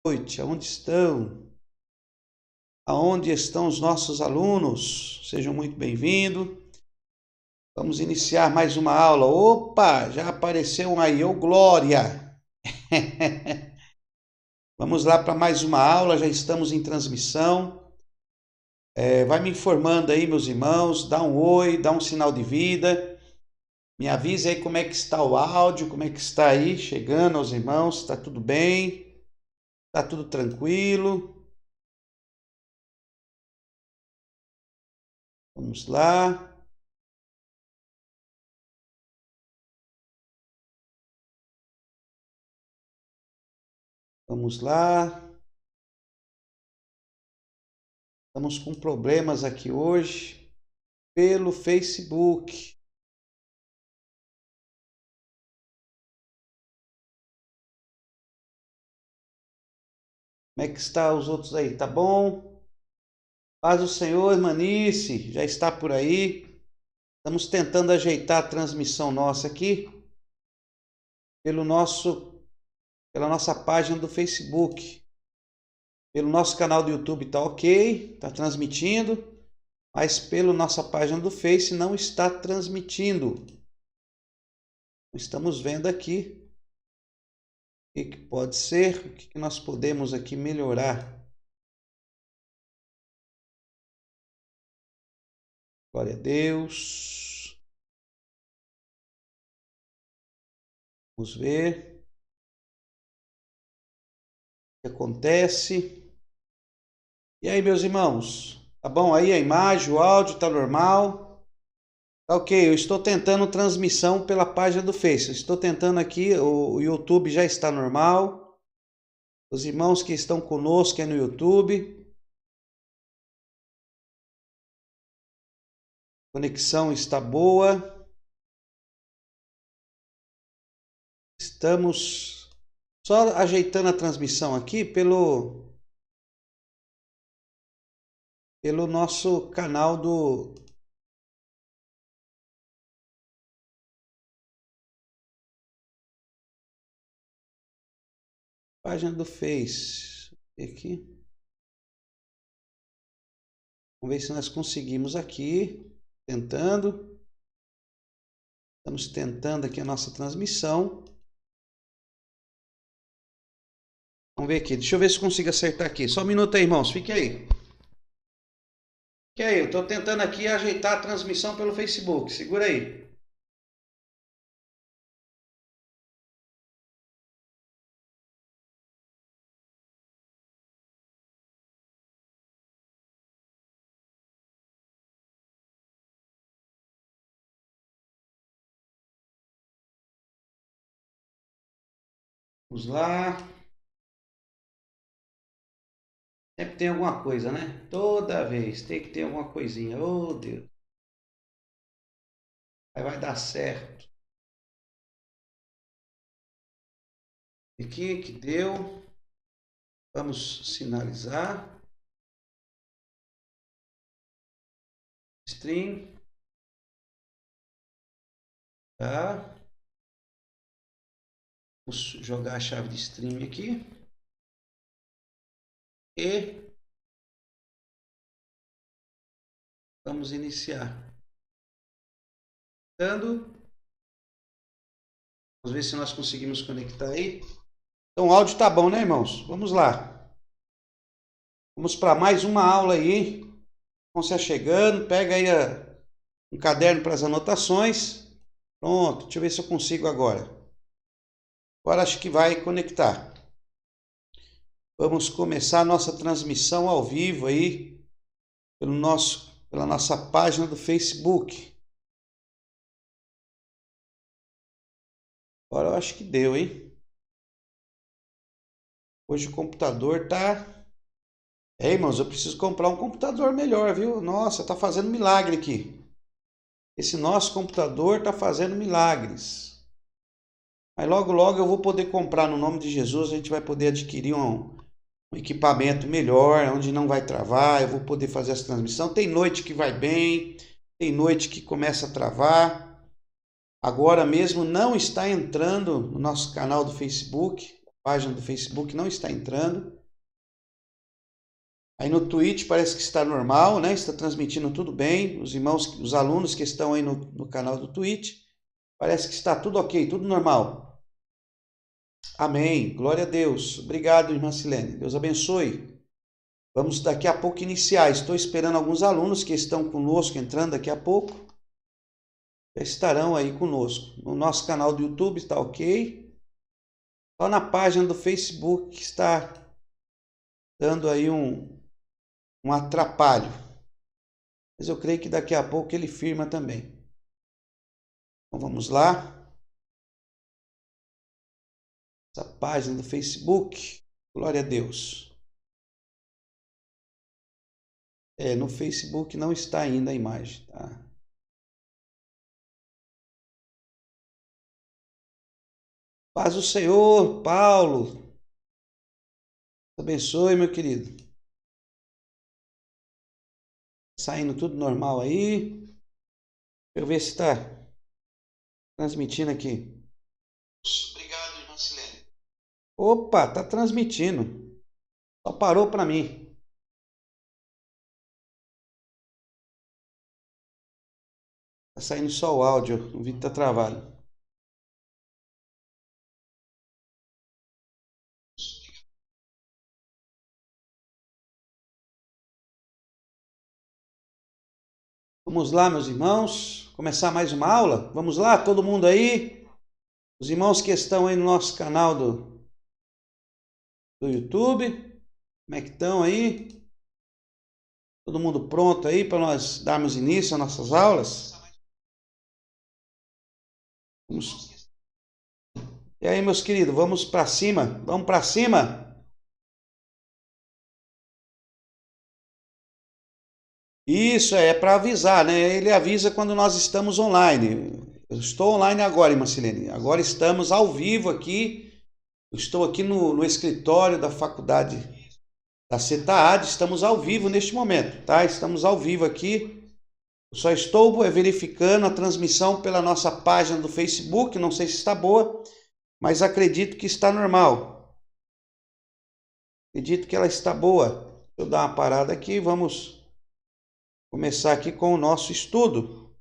Noite, aonde estão? Aonde estão os nossos alunos? Sejam muito bem-vindos. Vamos iniciar mais uma aula. Opa, já apareceu um aí, ô Glória! Vamos lá para mais uma aula, já estamos em transmissão. Vai me informando aí, meus irmãos, dá um oi, dá um sinal de vida. Me avisa aí como é que está o áudio, como é que está aí, chegando aos irmãos, está tudo bem? Está tudo tranquilo? Vamos lá. Vamos lá. Estamos com problemas aqui hoje pelo Facebook. Como é que está os outros aí? Tá bom? Paz do Senhor, Manice, já está por aí. Estamos tentando ajeitar a transmissão nossa aqui pela nossa página do Facebook. Pelo nosso canal do YouTube tá ok, tá transmitindo, mas pela nossa página do Face não está transmitindo. Estamos vendo aqui o que pode ser, o que nós podemos aqui melhorar. Glória a Deus. Vamos ver o que acontece. E aí, meus irmãos? Tá bom aí a imagem, o áudio tá normal? Tá ok, eu estou tentando transmissão pela página do Face. Estou tentando aqui, o YouTube já está normal. Os irmãos que estão conosco aí no YouTube. A conexão está boa. Estamos só ajeitando a transmissão aqui pelo nosso canal do página do Face. Aqui. Vamos ver se nós conseguimos aqui. Tentando. Estamos tentando aqui a nossa transmissão. Vamos ver aqui. Deixa eu ver se consigo acertar aqui. Só um minuto aí, irmãos. Fique aí. Fique aí. Eu estou tentando aqui ajeitar a transmissão pelo Facebook. Segura aí. Vamos lá. Sempre tem alguma coisa, né? Toda vez tem que ter alguma coisinha. Oh, Deus. Aí vai dar certo. Aqui que deu. Vamos sinalizar. Stream. Tá. Vamos jogar a chave de stream aqui. E vamos iniciar. Vamos ver se nós conseguimos conectar aí. Então o áudio tá bom, né, irmãos? Vamos lá. Vamos para mais uma aula aí. Vão se chegando. Pega aí um caderno para as anotações. Pronto. Deixa eu ver se eu consigo agora. Agora acho que vai conectar. Vamos começar a nossa transmissão ao vivo aí pela nossa página do Facebook. Agora eu acho que deu, hein? Hoje o computador tá... irmãos, eu preciso comprar um computador melhor, viu? Nossa, tá fazendo milagre aqui. Esse nosso computador tá fazendo milagres. Mas logo, logo eu vou poder comprar no nome de Jesus. A gente vai poder adquirir um equipamento melhor, onde não vai travar. Eu vou poder fazer essa transmissão. Tem noite que vai bem, tem noite que começa a travar. Agora mesmo não está entrando no nosso canal do Facebook. página do Facebook não está entrando. Aí no Twitch parece que está normal, né? Está transmitindo tudo bem. Os irmãos, os alunos que estão aí no canal do Twitch, parece que está tudo ok, tudo normal. Amém. Glória a Deus. Obrigado, irmã Silene. Deus abençoe. Vamos daqui a pouco iniciar. Estou esperando alguns alunos que estão conosco entrando daqui a pouco. Já estarão aí conosco. No nosso canal do YouTube está ok. Só na página do Facebook que está dando aí um atrapalho. Mas eu creio que daqui a pouco ele firma também. Então vamos lá. Essa página do Facebook. Glória a Deus. No Facebook não está ainda a imagem, tá? Paz do Senhor, Paulo. Deus abençoe, meu querido. Saindo tudo normal aí. Deixa eu ver se está transmitindo aqui. Obrigado, irmã Silene. Opa, tá transmitindo. Só parou para mim. Tá saindo só o áudio. O vídeo tá travado. Vamos lá, meus irmãos, começar mais uma aula? Vamos lá, todo mundo aí? Os irmãos que estão aí no nosso canal do YouTube, como é que estão aí? Todo mundo pronto aí para nós darmos início às nossas aulas? Vamos. E aí, meus queridos, vamos para cima? Vamos para cima? Isso é para avisar, né? Ele avisa quando nós estamos online. Eu estou online agora, irmã Silene. Agora estamos ao vivo aqui. Eu estou aqui no escritório da faculdade da CETAAD. Estamos ao vivo neste momento, tá? Estamos ao vivo aqui. Eu só estou verificando a transmissão pela nossa página do Facebook. Não sei se está boa, mas acredito que está normal. Acredito que ela está boa. Deixa eu dar uma parada aqui. Vamos começar aqui com o nosso estudo.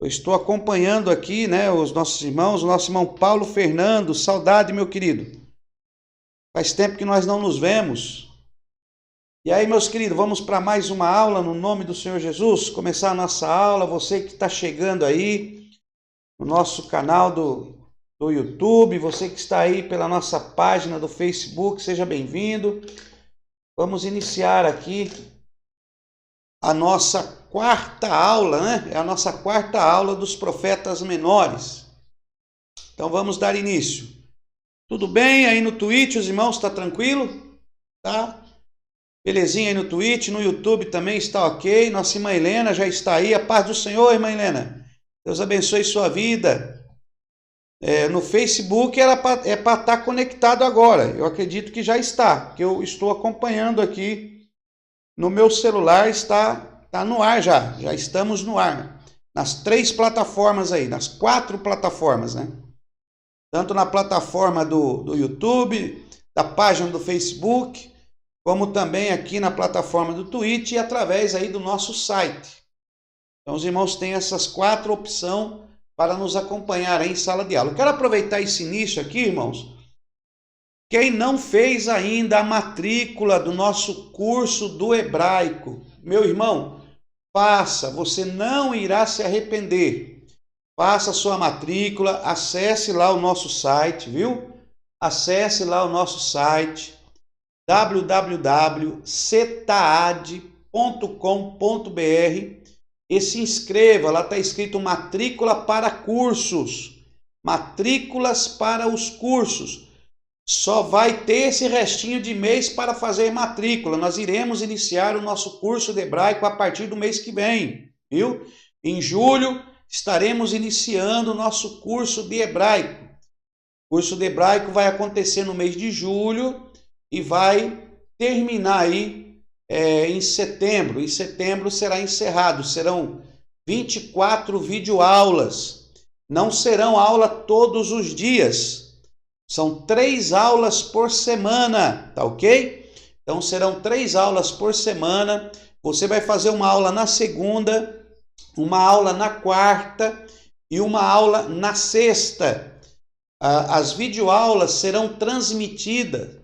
Eu estou acompanhando aqui, né, os nossos irmãos, o nosso irmão Paulo Fernando, saudade, meu querido. Faz tempo que nós não nos vemos. E aí, meus queridos, vamos para mais uma aula no nome do Senhor Jesus. Começar a nossa aula, você que está chegando aí no nosso canal do YouTube, você que está aí pela nossa página do Facebook, seja bem-vindo. Vamos iniciar aqui a nossa quarta aula, né? É a nossa quarta aula dos profetas menores. Então vamos dar início. Tudo bem aí no Twitch, os irmãos? Está tranquilo? Tá? Belezinha aí no Twitch, no YouTube também está ok. Nossa irmã Helena já está aí. A paz do Senhor, irmã Helena. Deus abençoe sua vida. No Facebook é para estar conectado agora. Eu acredito que já está, porque eu estou acompanhando aqui. No meu celular está no ar já estamos no ar. Nas 3 plataformas aí, nas 4 plataformas, né? Tanto na plataforma do YouTube, da página do Facebook, como também aqui na plataforma do Twitch e através aí do nosso site. Então os irmãos têm essas 4 opções para nos acompanhar aí em sala de aula. Eu quero aproveitar esse início aqui, irmãos. Quem não fez ainda a matrícula do nosso curso do hebraico, meu irmão, faça, você não irá se arrepender. Faça a sua matrícula, acesse lá o nosso site, viu? Acesse lá o nosso site www.cetaad.com.br e se inscreva, lá está escrito matrícula para cursos, matrículas para os cursos. Só vai ter esse restinho de mês para fazer matrícula. Nós iremos iniciar o nosso curso de hebraico a partir do mês que vem, viu? Em julho estaremos iniciando o nosso curso de hebraico. O curso de hebraico vai acontecer no mês de julho e vai terminar aí em setembro. Em setembro será encerrado. Serão 24 videoaulas. Não serão aula todos os dias. São 3 aulas por semana, tá ok? Então serão 3 aulas por semana. Você vai fazer uma aula na segunda, uma aula na quarta e uma aula na sexta. As videoaulas serão transmitidas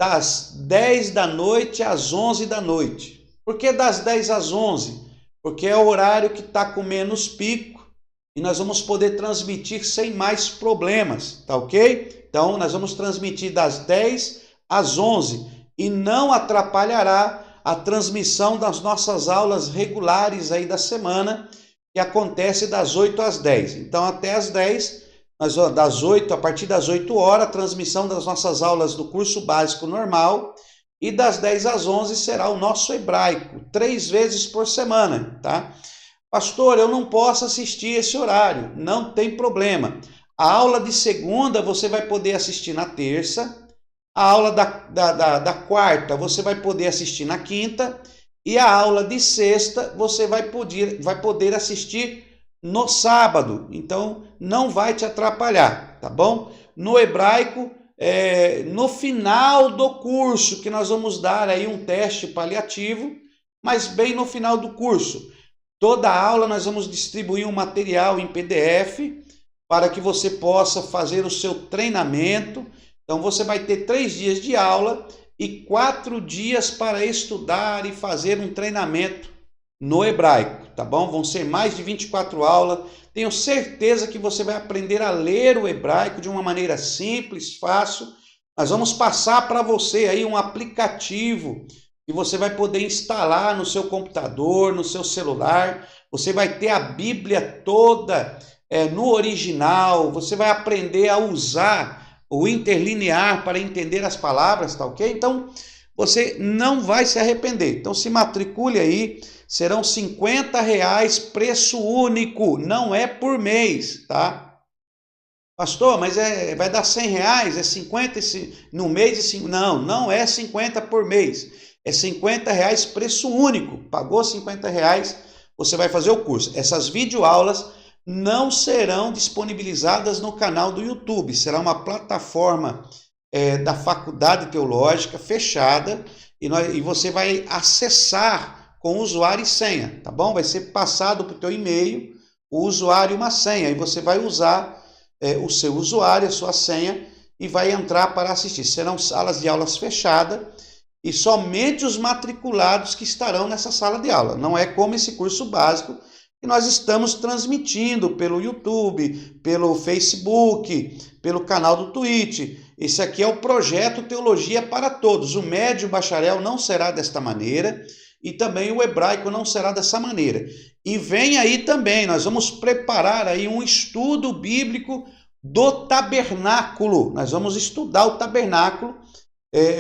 das 10 da noite às 11 da noite. Por que das 10 às 11? Porque é o horário que está com menos pico e nós vamos poder transmitir sem mais problemas, tá ok? Então nós vamos transmitir das 10 às 11 e não atrapalhará a transmissão das nossas aulas regulares aí da semana, que acontece das 8 às 10. Então até às 10, a partir das 8 horas, a transmissão das nossas aulas do curso básico normal, e das 10 às 11 será o nosso hebraico, 3 vezes por semana, tá? Pastor, eu não posso assistir esse horário. Não tem problema. A aula de segunda você vai poder assistir na terça, a aula da quarta você vai poder assistir na quinta, e a aula de sexta você vai poder assistir no sábado. Então não vai te atrapalhar, tá bom? No hebraico, no final do curso, que nós vamos dar aí um teste paliativo, mas bem no final do curso. Toda aula nós vamos distribuir um material em PDF para que você possa fazer o seu treinamento. Então você vai ter 3 dias de aula e 4 dias para estudar e fazer um treinamento no hebraico, tá bom? Vão ser mais de 24 aulas. Tenho certeza que você vai aprender a ler o hebraico de uma maneira simples, fácil. Nós vamos passar para você aí um aplicativo que você vai poder instalar no seu computador, no seu celular. Você vai ter a Bíblia toda no original. Você vai aprender a usar o interlinear para entender as palavras, tá ok? Então, você não vai se arrepender. Então, se matricule aí. Serão R$50, preço único. Não é por mês, tá? Pastor, mas vai dar R$100? É 50 no mês? Não é 50 por mês. É R$50, preço único. Pagou R$50, você vai fazer o curso. Essas videoaulas não serão disponibilizadas no canal do YouTube. Será uma plataforma da Faculdade Teológica fechada e você vai acessar com usuário e senha, tá bom? Vai ser passado para o teu e-mail o usuário e uma senha. E você vai usar o seu usuário, a sua senha e vai entrar para assistir. Serão salas de aulas fechadas e somente os matriculados que estarão nessa sala de aula. Não é como esse curso básico que nós estamos transmitindo pelo YouTube, pelo Facebook, pelo canal do Twitch. Esse aqui é o projeto Teologia para Todos. O médio bacharel não será desta maneira e também o hebraico não será dessa maneira. E vem aí também, nós vamos preparar aí um estudo bíblico do tabernáculo. Nós vamos estudar o tabernáculo.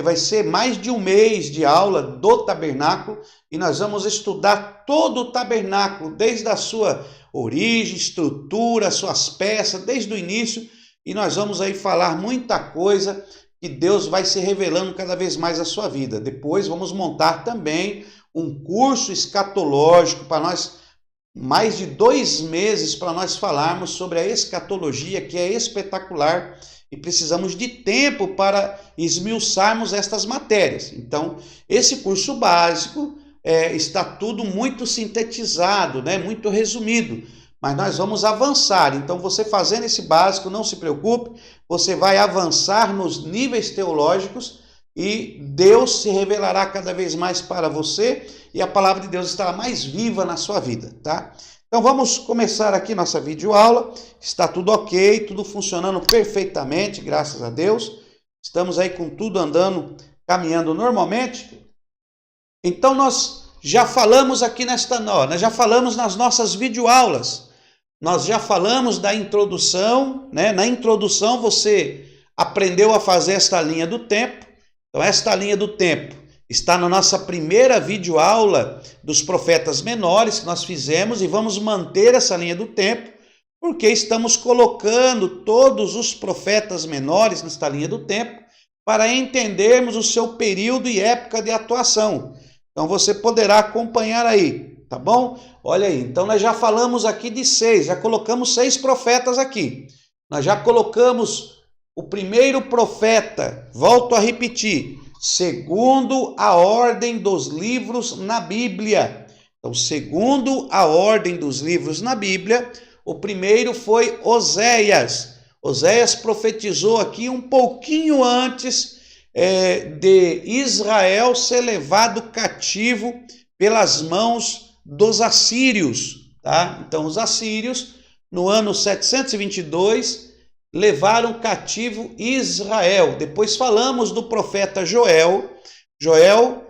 Vai ser mais de um mês de aula do tabernáculo e nós vamos estudar todo o tabernáculo, desde a sua origem, estrutura, suas peças, desde o início, e nós vamos aí falar muita coisa que Deus vai se revelando cada vez mais à sua vida. Depois vamos montar também um curso escatológico para nós, mais de 2 meses para nós falarmos sobre a escatologia, que é espetacular. E precisamos de tempo para esmiuçarmos estas matérias. Então, esse curso básico está tudo muito sintetizado, né? Muito resumido, mas nós vamos avançar. Então, você fazendo esse básico, não se preocupe, você vai avançar nos níveis teológicos e Deus se revelará cada vez mais para você e a palavra de Deus estará mais viva na sua vida, tá? Então vamos começar aqui nossa videoaula. Está tudo ok, tudo funcionando perfeitamente, graças a Deus. Estamos aí com tudo andando, caminhando normalmente. Então nós já falamos aqui nós já falamos nas nossas videoaulas. Nós já falamos da introdução, né? Na introdução você aprendeu a fazer esta linha do tempo. Então esta linha do tempo está na nossa primeira videoaula dos profetas menores que nós fizemos e vamos manter essa linha do tempo, porque estamos colocando todos os profetas menores nesta linha do tempo para entendermos o seu período e época de atuação. Então você poderá acompanhar aí, tá bom? Olha aí, então nós já falamos aqui de 6, já colocamos 6 profetas aqui. Nós já colocamos o primeiro profeta, volto a repetir, segundo a ordem dos livros na Bíblia. Então, segundo a ordem dos livros na Bíblia, o primeiro foi Oséias. Oséias profetizou aqui um pouquinho antes de Israel ser levado cativo pelas mãos dos assírios, tá? Então, os assírios, no ano 722, levaram cativo Israel. Depois falamos do profeta Joel. Joel,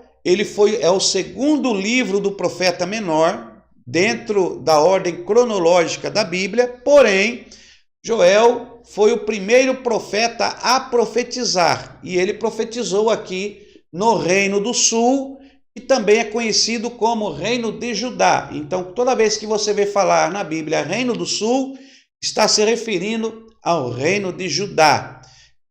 é o segundo livro do profeta menor, dentro da ordem cronológica da Bíblia, porém, Joel foi o primeiro profeta a profetizar, e ele profetizou aqui no Reino do Sul, que também é conhecido como Reino de Judá. Então, toda vez que você vê falar na Bíblia Reino do Sul, está se referindo ao Reino de Judá.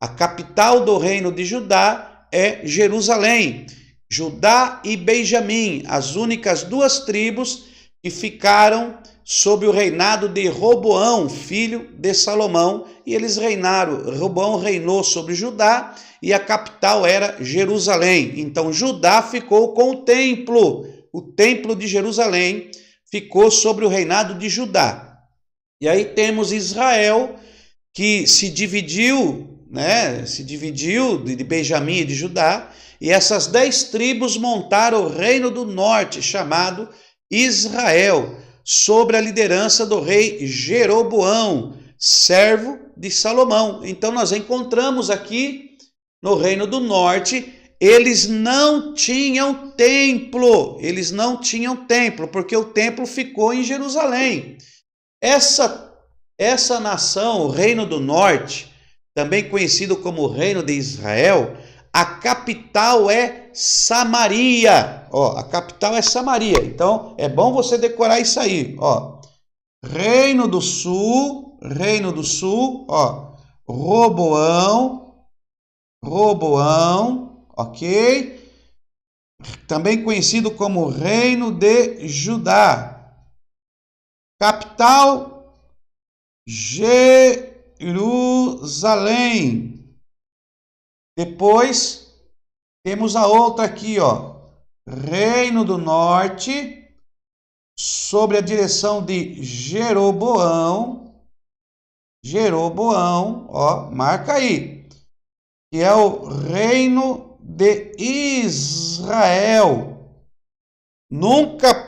A capital do Reino de Judá é Jerusalém. Judá e Benjamim, as únicas duas tribos que ficaram sob o reinado de Roboão, filho de Salomão, e eles reinaram. Roboão reinou sobre Judá e a capital era Jerusalém. Então Judá ficou com o templo de Jerusalém ficou sobre o reinado de Judá. E aí temos Israel, que se dividiu, de Benjamim e de Judá, e essas 10 tribos montaram o reino do norte, chamado Israel, sob a liderança do rei Jeroboão, servo de Salomão. Então nós encontramos aqui no reino do norte, eles não tinham templo, porque o templo ficou em Jerusalém. Essa nação, o Reino do Norte, também conhecido como Reino de Israel, a capital é Samaria. A capital é Samaria. Então, é bom você decorar isso aí. Reino do Sul, Roboão, ok? Também conhecido como Reino de Judá. Capital Jerusalém. Depois temos a outra aqui, Reino do Norte, sob a direção de Jeroboão, marca aí, que é o Reino de Israel.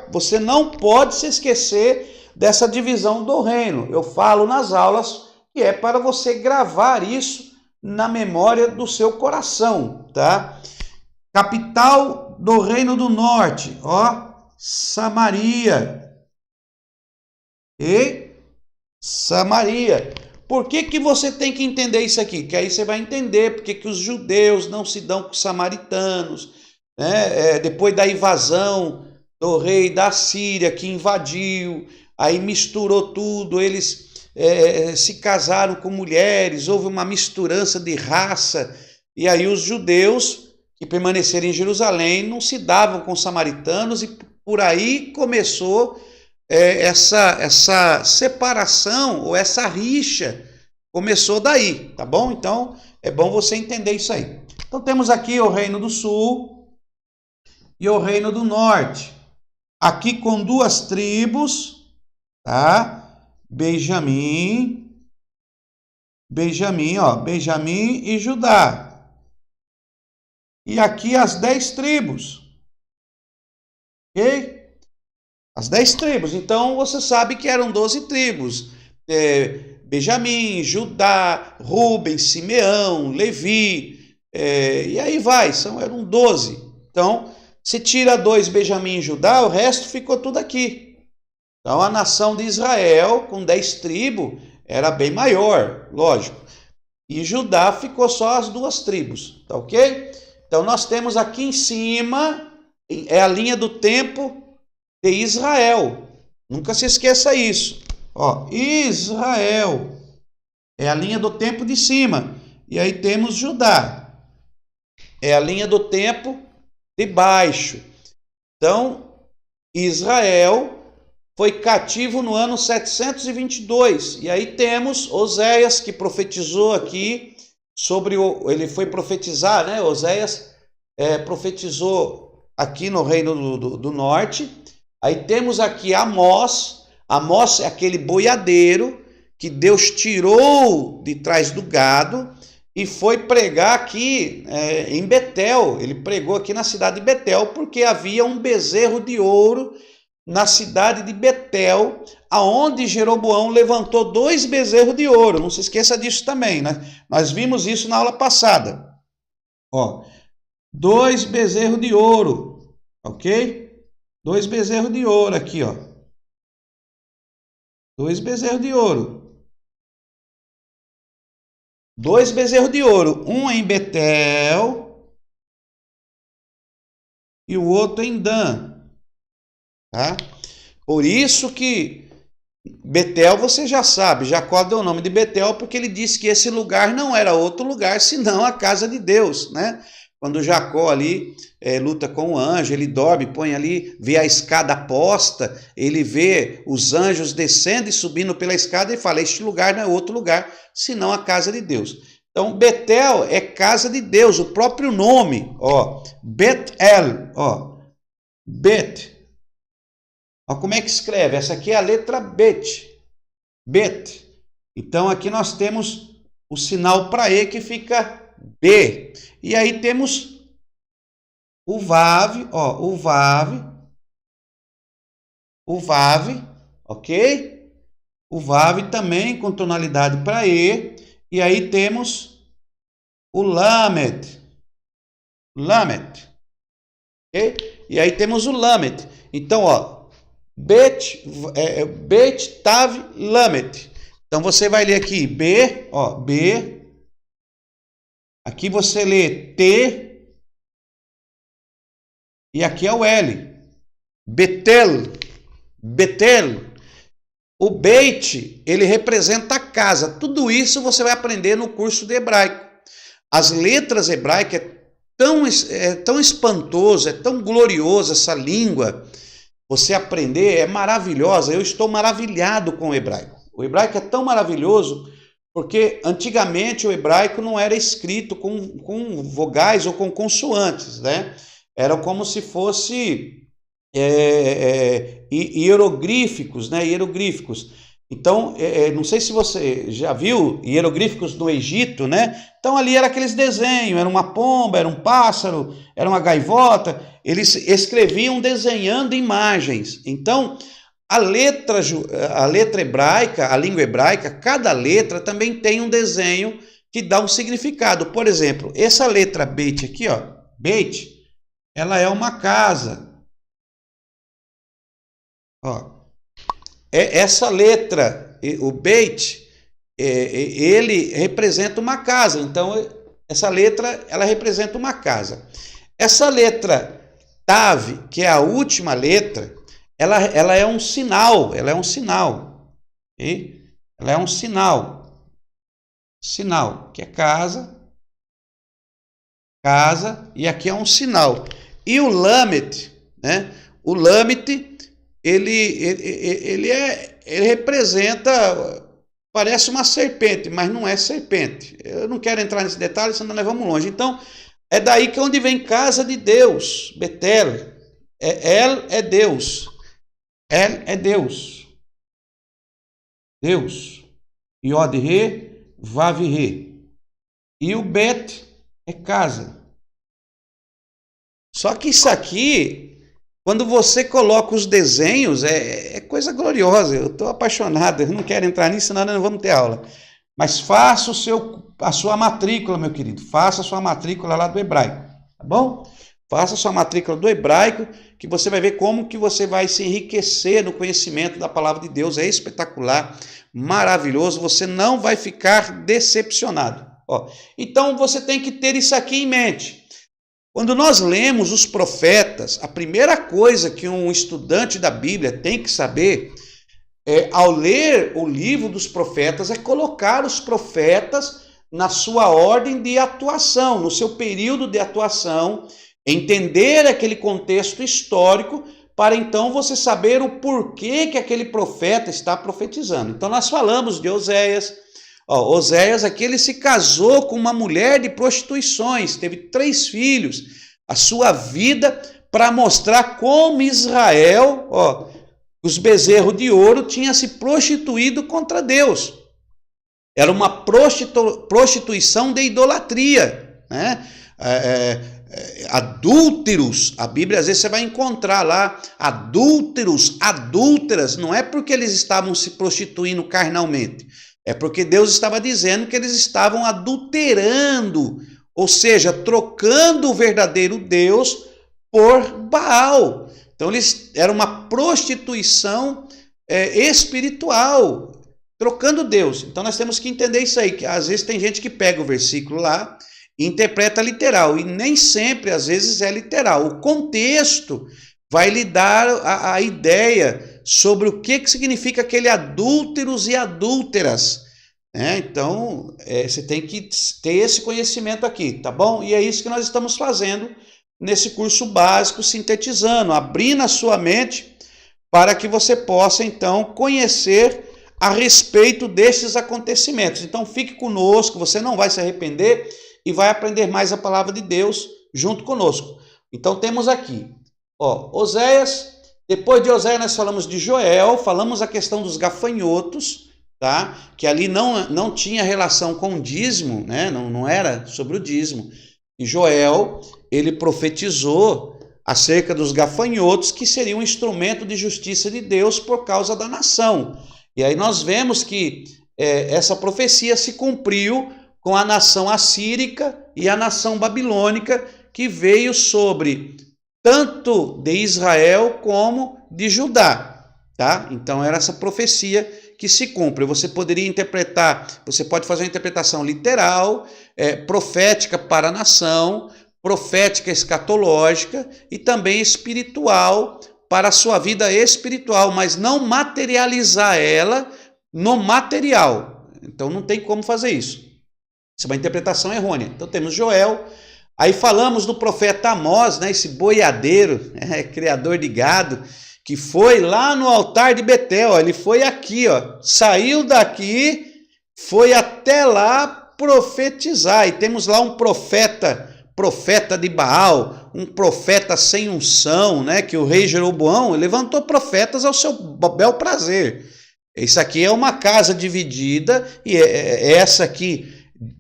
Você não pode se esquecer dessa divisão do reino. Eu falo nas aulas que é para você gravar isso na memória do seu coração, tá? Capital do Reino do Norte, Samaria. Samaria. Por que você tem que entender isso aqui? Que aí você vai entender porque que os judeus não se dão com os samaritanos, né? Depois da invasão do rei da Síria que invadiu, aí misturou tudo, eles se casaram com mulheres, houve uma misturança de raça, e aí os judeus que permaneceram em Jerusalém não se davam com os samaritanos, e por aí começou essa separação, ou essa rixa, começou daí, tá bom? Então, é bom você entender isso aí. Então, temos aqui o Reino do Sul e o Reino do Norte, aqui com 2 tribos, tá? Benjamim e Judá. E aqui as 10 tribos. Ok? As 10 tribos. Então, você sabe que eram 12 tribos. Benjamim, Judá, Rúben, Simeão, Levi, e aí vai, eram 12. Então, se tira 2 Benjamim e Judá, o resto ficou tudo aqui. Então, a nação de Israel, com 10 tribos, era bem maior, lógico. E Judá ficou só as 2 tribos, tá ok? Então, nós temos aqui em cima, é a linha do tempo de Israel. Nunca se esqueça isso. Israel é a linha do tempo de cima. E aí temos Judá. É a linha do tempo de baixo. Então, Israel foi cativo no ano 722. E aí temos Oséias, que profetizou aqui ele foi profetizar, né? Oséias profetizou aqui no Reino do Norte. Aí temos aqui Amós. Amós é aquele boiadeiro que Deus tirou de trás do gado e foi pregar aqui em Betel. Ele pregou aqui na cidade de Betel porque havia um bezerro de ouro na cidade de Betel, aonde Jeroboão levantou 2 bezerros de ouro. Não se esqueça disso também, né? Nós vimos isso na aula passada. Ó, 2 bezerros de ouro, ok? 2 bezerros de ouro aqui, ó. 2 bezerros de ouro. 2 bezerros de ouro. Um em Betel e o outro em Dan. Tá? Por isso que Betel, você já sabe, Jacó deu o nome de Betel porque ele disse que esse lugar não era outro lugar senão a casa de Deus, né? Quando Jacó ali luta com o anjo, ele dorme, põe ali, vê a escada posta, ele vê os anjos descendo e subindo pela escada e fala, este lugar não é outro lugar senão a casa de Deus. Então Betel é casa de Deus, o próprio nome, ó, Bet-El, ó, Bet. Olha como é que escreve. Essa aqui é a letra Bet. Bet. Então aqui nós temos o sinal para E que fica B. E aí temos o Vav, ó, o Vav, ok? O Vav também com tonalidade para E. E aí temos o Lamed. Lamed. Ok? E aí temos o Lamed. Então, ó. Bet Tav Lamed. Então você vai ler aqui B, ó, B. Aqui você lê T. E aqui é o L. Betel. Betel. O Beit, ele representa a casa. Tudo isso você vai aprender no curso de hebraico. As letras hebraicas é tão espantoso, é tão glorioso essa língua. Você aprender é maravilhosa. Eu estou maravilhado com o hebraico. O hebraico é tão maravilhoso porque antigamente o hebraico não era escrito com vogais ou com consoantes, né? Era como se fosse hieroglíficos, né? Hieroglíficos. Então, não sei se você já viu hieroglíficos no Egito, né? Então ali era aqueles desenhos, era uma pomba, era um pássaro, era uma gaivota. Eles escreviam desenhando imagens. Então, a letra hebraica, a língua hebraica, cada letra também tem um desenho que dá um significado. Por exemplo, essa letra Beit aqui, ó, Beit, ela é uma casa. Ó, essa letra, o Beit, ele representa uma casa. Então, essa letra, ela representa uma casa. Essa letra Tav, que é a última letra, ela é um sinal, okay? Ela é um sinal, que é casa, e aqui é um sinal. E o Lamed, né? O Lamed, ele representa, parece uma serpente, mas não é serpente. Eu não quero entrar nesse detalhe, senão nós vamos longe. Então, é daí que é onde vem casa de Deus, Betel. El é Deus. El é Deus. Deus. Yod-Re, Vav-Re. E o Bet é casa. Só que isso aqui, quando você coloca os desenhos, é coisa gloriosa. Eu estou apaixonado, eu não quero entrar nisso, senão nós não vamos ter aula. Mas faça a sua matrícula, meu querido. Faça a sua matrícula lá do hebraico, tá bom? Faça a sua matrícula do hebraico, que você vai ver como que você vai se enriquecer no conhecimento da palavra de Deus. É espetacular, maravilhoso. Você não vai ficar decepcionado. Ó, então, você tem que ter isso aqui em mente. Quando nós lemos os profetas, a primeira coisa que um estudante da Bíblia tem que saber ao ler o livro dos profetas, é colocar os profetas na sua ordem de atuação, no seu período de atuação, entender aquele contexto histórico, para então você saber o porquê que aquele profeta está profetizando. Então nós falamos de Oséias, Ó, Oséias aqui ele se casou com uma mulher de prostituições, teve 3 filhos, a sua vida para mostrar como Israel, ó, os bezerros de ouro tinham se prostituído contra Deus. Era uma prostituição de idolatria, né? Adúlteros, a Bíblia às vezes você vai encontrar lá adúlteros, adúlteras, não é porque eles estavam se prostituindo carnalmente, é porque Deus estava dizendo que eles estavam adulterando, ou seja, trocando o verdadeiro Deus por Baal. Então eles era uma prostituição espiritual, trocando Deus. Então nós temos que entender isso aí, que às vezes tem gente que pega o versículo lá e interpreta literal, e nem sempre, às vezes, é literal. O contexto vai lhe dar a ideia sobre o que significa aquele adúlteros e adúlteras. Então, você tem que ter esse conhecimento aqui, tá bom? E é isso que nós estamos fazendo nesse curso básico, sintetizando, abrindo a sua mente para que você possa, então, conhecer a respeito desses acontecimentos. Então, fique conosco, você não vai se arrepender e vai aprender mais a palavra de Deus junto conosco. Então temos aqui, ó, Oséias, depois de Oséias nós falamos de Joel, falamos a questão dos gafanhotos, tá? Que ali não tinha relação com o dízimo, né? Não era sobre o dízimo. E Joel, ele profetizou acerca dos gafanhotos, que seriam um instrumento de justiça de Deus por causa da nação. E aí nós vemos que essa profecia se cumpriu com a nação assírica e a nação babilônica, que veio sobre tanto de Israel como de Judá, tá? Então era essa profecia que se cumpre. Você poderia interpretar, você pode fazer uma interpretação literal, profética para a nação, profética escatológica e também espiritual para a sua vida espiritual, mas não materializar ela no material. Então não tem como fazer isso. Isso é uma interpretação errônea. Então temos Joel, aí falamos do profeta Amós, né, esse boiadeiro, criador de gado, que foi lá no altar de Betel, ó, ele foi aqui, ó, saiu daqui, foi até lá profetizar, e temos lá um profeta de Baal, um profeta sem unção, né, que o rei Jeroboão levantou profetas ao seu bel prazer. Isso aqui é uma casa dividida, e essa aqui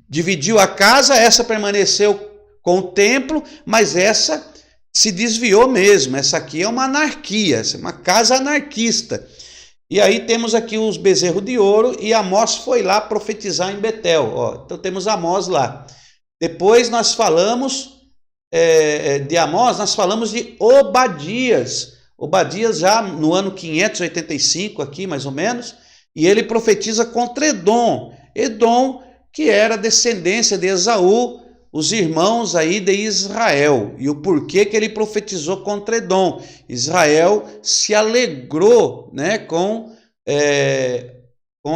dividiu a casa, essa permaneceu com o templo, mas essa se desviou mesmo. Essa aqui é uma anarquia, essa é uma casa anarquista. E aí temos aqui os bezerros de ouro, e Amós foi lá profetizar em Betel. Ó, então temos Amós lá. Depois nós falamos de Amós, nós falamos de Obadias. Obadias já no ano 585 aqui, mais ou menos, e ele profetiza contra Edom. Edom, que era descendência de Esaú, os irmãos aí de Israel. E o porquê que ele profetizou contra Edom? Israel se alegrou, né, com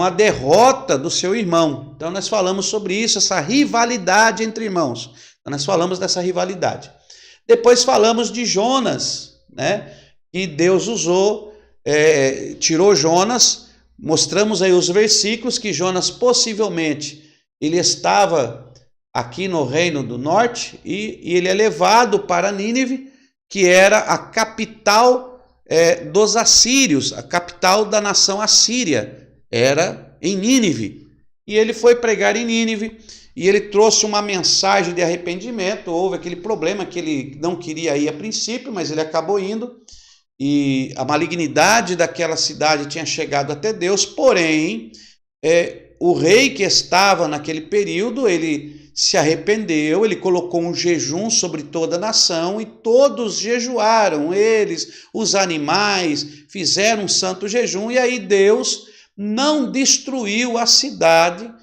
a derrota do seu irmão. Então nós falamos sobre isso, essa rivalidade entre irmãos. Então nós falamos dessa rivalidade. Depois falamos de Jonas, né, que Deus usou, tirou Jonas. Mostramos aí os versículos que Jonas possivelmente ele estava aqui no reino do norte e ele é levado para Nínive, que era a capital dos assírios, a capital da nação assíria, era em Nínive. E ele foi pregar em Nínive e ele trouxe uma mensagem de arrependimento. Houve aquele problema que ele não queria ir a princípio, mas ele acabou indo. E a malignidade daquela cidade tinha chegado até Deus, porém, o rei que estava naquele período, ele se arrependeu, ele colocou um jejum sobre toda a nação e todos jejuaram, eles, os animais, fizeram um santo jejum, e aí Deus não destruiu a cidade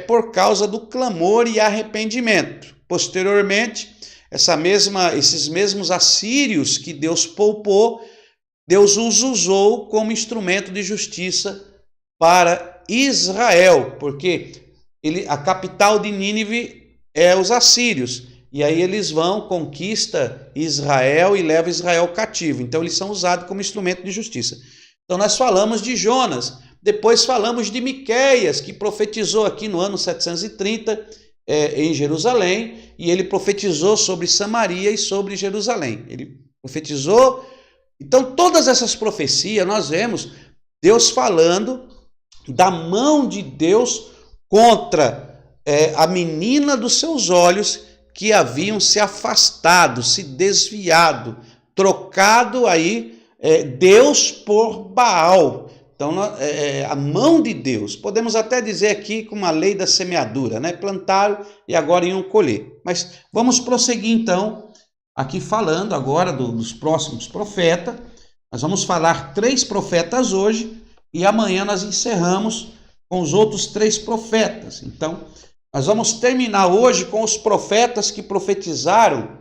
por causa do clamor e arrependimento. Posteriormente, esses mesmos assírios que Deus poupou, Deus os usou como instrumento de justiça para Israel, porque a capital de Nínive é os assírios, e aí eles vão, conquista Israel e leva Israel cativo. Então eles são usados como instrumento de justiça. Então nós falamos de Jonas, Depois falamos de Miqueias, que profetizou aqui no ano 730 em Jerusalém, e ele profetizou sobre Samaria e sobre Jerusalém. Ele profetizou. Então, todas essas profecias nós vemos Deus falando da mão de Deus contra a menina dos seus olhos, que haviam se afastado, se desviado, trocado aí Deus por Baal. Então, a mão de Deus, podemos até dizer aqui com uma lei da semeadura, né? Plantaram e agora iam colher. Mas vamos prosseguir então, aqui falando agora dos próximos profetas. Nós vamos falar 3 profetas hoje e amanhã nós encerramos com os outros 3 profetas. Então, nós vamos terminar hoje com os profetas que profetizaram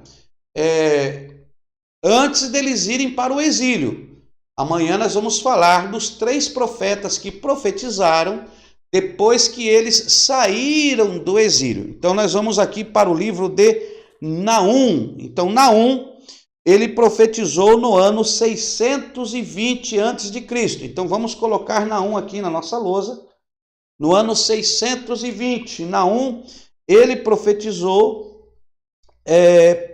antes deles irem para o exílio. Amanhã nós vamos falar dos 3 profetas que profetizaram depois que eles saíram do exílio. Então nós vamos aqui para o livro de Naum. Então Naum, ele profetizou no ano 620 a.C. Então vamos colocar Naum aqui na nossa lousa. No ano 620, Naum, ele profetizou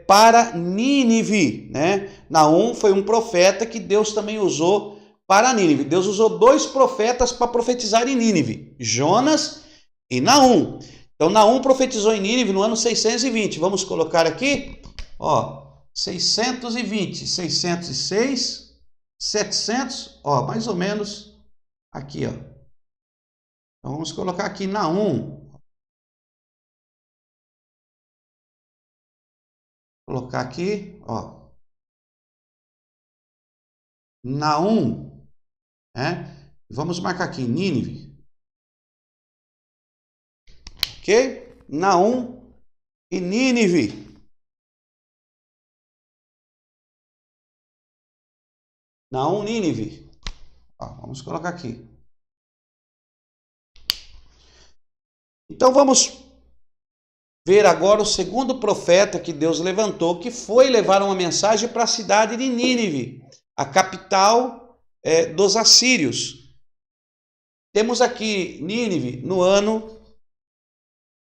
para Nínive, né? Naum foi um profeta que Deus também usou para Nínive. Deus usou 2 profetas para profetizar em Nínive, Jonas e Naum. Então Naum profetizou em Nínive no ano 620. Vamos colocar aqui, 620, 606, 700, mais ou menos aqui, Então vamos colocar aqui Naum. Colocar aqui, Naum, Vamos marcar aqui Nínive. Ok? Naum e Nínive. Naum, Nínive. Vamos colocar aqui. Então vamos ver agora o segundo profeta que Deus levantou, que foi levar uma mensagem para a cidade de Nínive, a capital dos assírios. Temos aqui Nínive no ano,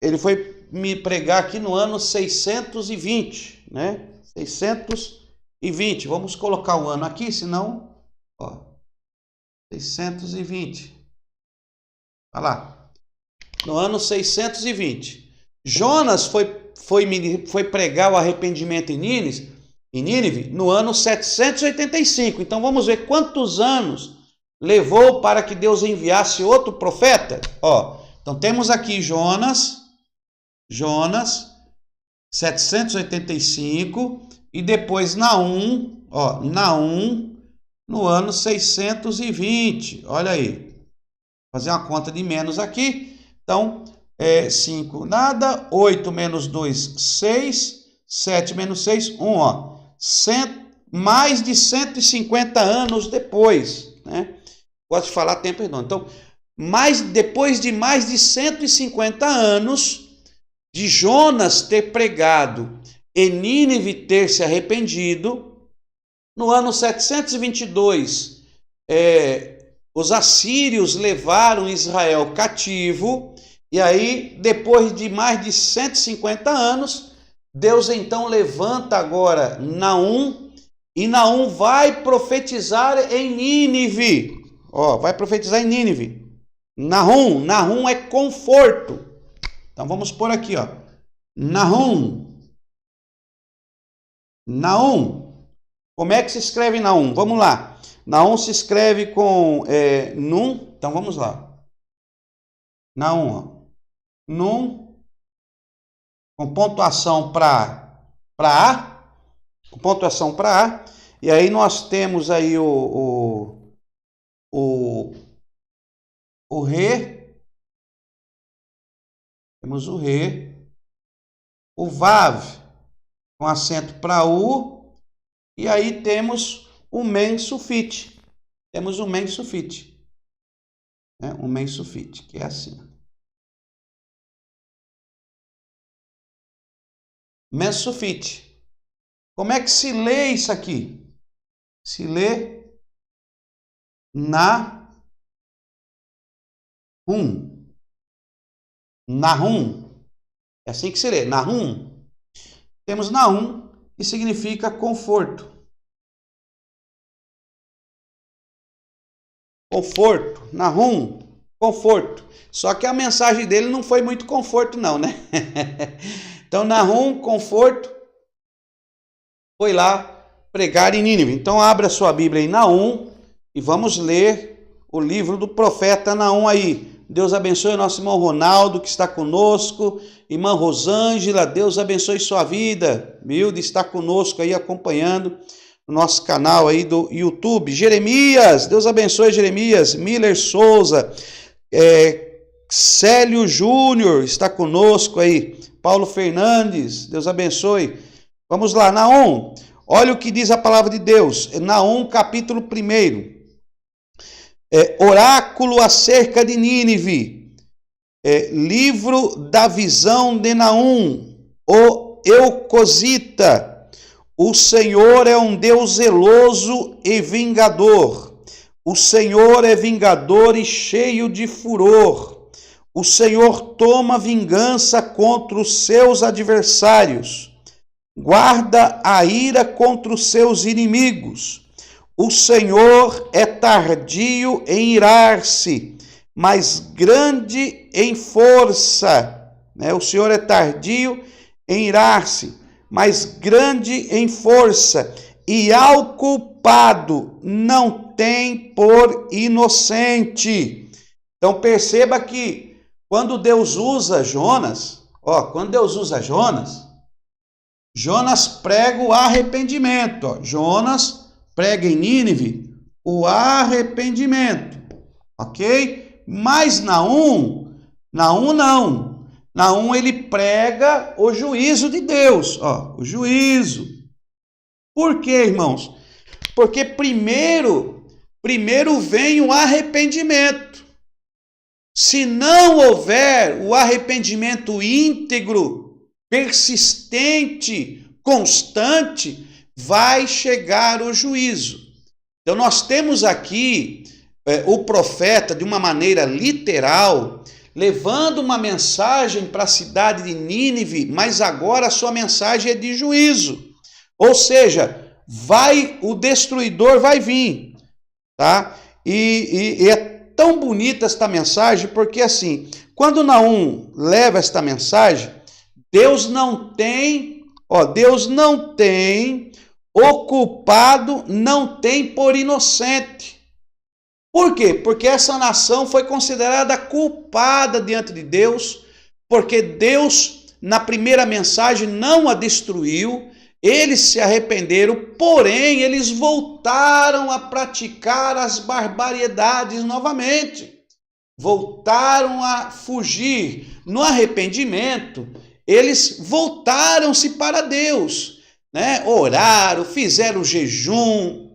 ele foi me pregar aqui no ano 620, né? 620, vamos colocar o ano aqui, senão, 620, olha lá, no ano 620. Jonas foi pregar o arrependimento em Nínive no ano 785. Então vamos ver quantos anos levou para que Deus enviasse outro profeta. Então temos aqui Jonas 785 e depois Naum no ano 620. Olha aí. Vou fazer uma conta de menos aqui. Então 5 nada, 8 menos 2, 6, 7 menos 6, 1, mais de 150 anos depois, né? Gosto de falar tempo redondo. Então, depois de mais de 150 anos de Jonas ter pregado e Nínive ter se arrependido, no ano 722, os assírios levaram Israel cativo. E aí, depois de mais de 150 anos, Deus então levanta agora Naum, e Naum vai profetizar em Nínive. Vai profetizar em Nínive. Nahum é conforto. Então vamos por aqui, Nahum. Como é que se escreve Nahum? Vamos lá. Nahum se escreve com Num. Então vamos lá. Nahum, Num, com pontuação para A, com pontuação para A, e aí nós temos aí o Re, temos o Re, o Vav, com acento para U, e aí temos o Men Sufit, o Men Sufit, que é assim. Men Sufit. Como é que se lê isso aqui? Se lê Nahum. É assim que se lê, Nahum. Temos Nahum, que significa conforto. Conforto, Nahum, conforto. Só que a mensagem dele não foi muito conforto não, né? Então Nahum, conforto, foi lá pregar em Nínive. Então abra sua Bíblia em Nahum e vamos ler o livro do profeta Nahum aí. Deus abençoe o nosso irmão Ronaldo que está conosco, irmã Rosângela, Deus abençoe sua vida, Milde está conosco aí acompanhando o nosso canal aí do YouTube. Jeremias, Deus abençoe Jeremias, Miller Souza, Célio Júnior está conosco aí, Paulo Fernandes, Deus abençoe. Vamos lá, Nahum, olha o que diz a palavra de Deus, Nahum capítulo 1. Oráculo acerca de Nínive, livro da visão de Nahum, o Eucosita. O Senhor é um Deus zeloso e vingador. O Senhor é vingador e cheio de furor. O Senhor toma vingança contra os seus adversários. Guarda a ira contra os seus inimigos. O Senhor é tardio em irar-se, mas grande em força. O Senhor é tardio em irar-se, mas grande em força. E ao culpado não tem por inocente. Então perceba que quando Deus usa Jonas, Jonas prega o arrependimento. Jonas prega em Nínive o arrependimento, ok? Mas Nahum não. Nahum ele prega o juízo de Deus, o juízo. Por quê, irmãos? Porque primeiro vem o arrependimento. Se não houver o arrependimento íntegro, persistente, constante, vai chegar o juízo. Então nós temos aqui o profeta de uma maneira literal, levando uma mensagem para a cidade de Nínive, mas agora a sua mensagem é de juízo. Ou seja, o destruidor vai vir, tá? E é tão bonita esta mensagem, porque assim, quando Nahum leva esta mensagem, Deus não tem, o culpado não tem por inocente. Por quê? Porque essa nação foi considerada culpada diante de Deus, porque Deus, na primeira mensagem, não a destruiu, eles se arrependeram, porém, eles voltaram a praticar as barbaridades novamente. Voltaram a fugir. No arrependimento, eles voltaram-se para Deus, oraram, fizeram jejum,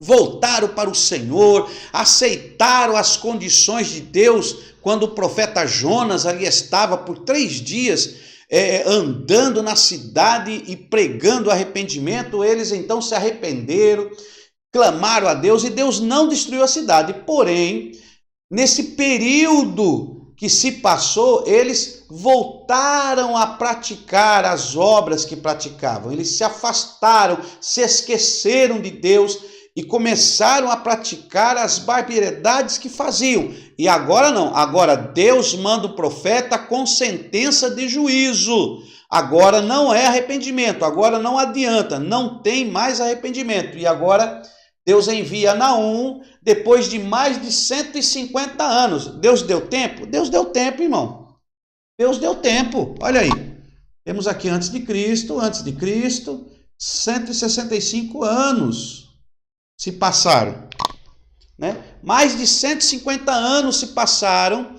voltaram para o Senhor, aceitaram as condições de Deus, quando o profeta Jonas ali estava por 3 dias andando na cidade e pregando arrependimento, eles então se arrependeram, clamaram a Deus e Deus não destruiu a cidade. Porém, nesse período que se passou, eles voltaram a praticar as obras que praticavam, eles se afastaram, se esqueceram de Deus e começaram a praticar as barbaridades que faziam. E agora não, agora Deus manda o profeta com sentença de juízo. Agora não é arrependimento, agora não adianta, não tem mais arrependimento. E agora Deus envia Nahum depois de mais de 150 anos. Deus deu tempo? Deus deu tempo, irmão. Deus deu tempo. Olha aí. Temos aqui antes de Cristo, 165 anos se passaram, Mais de 150 anos se passaram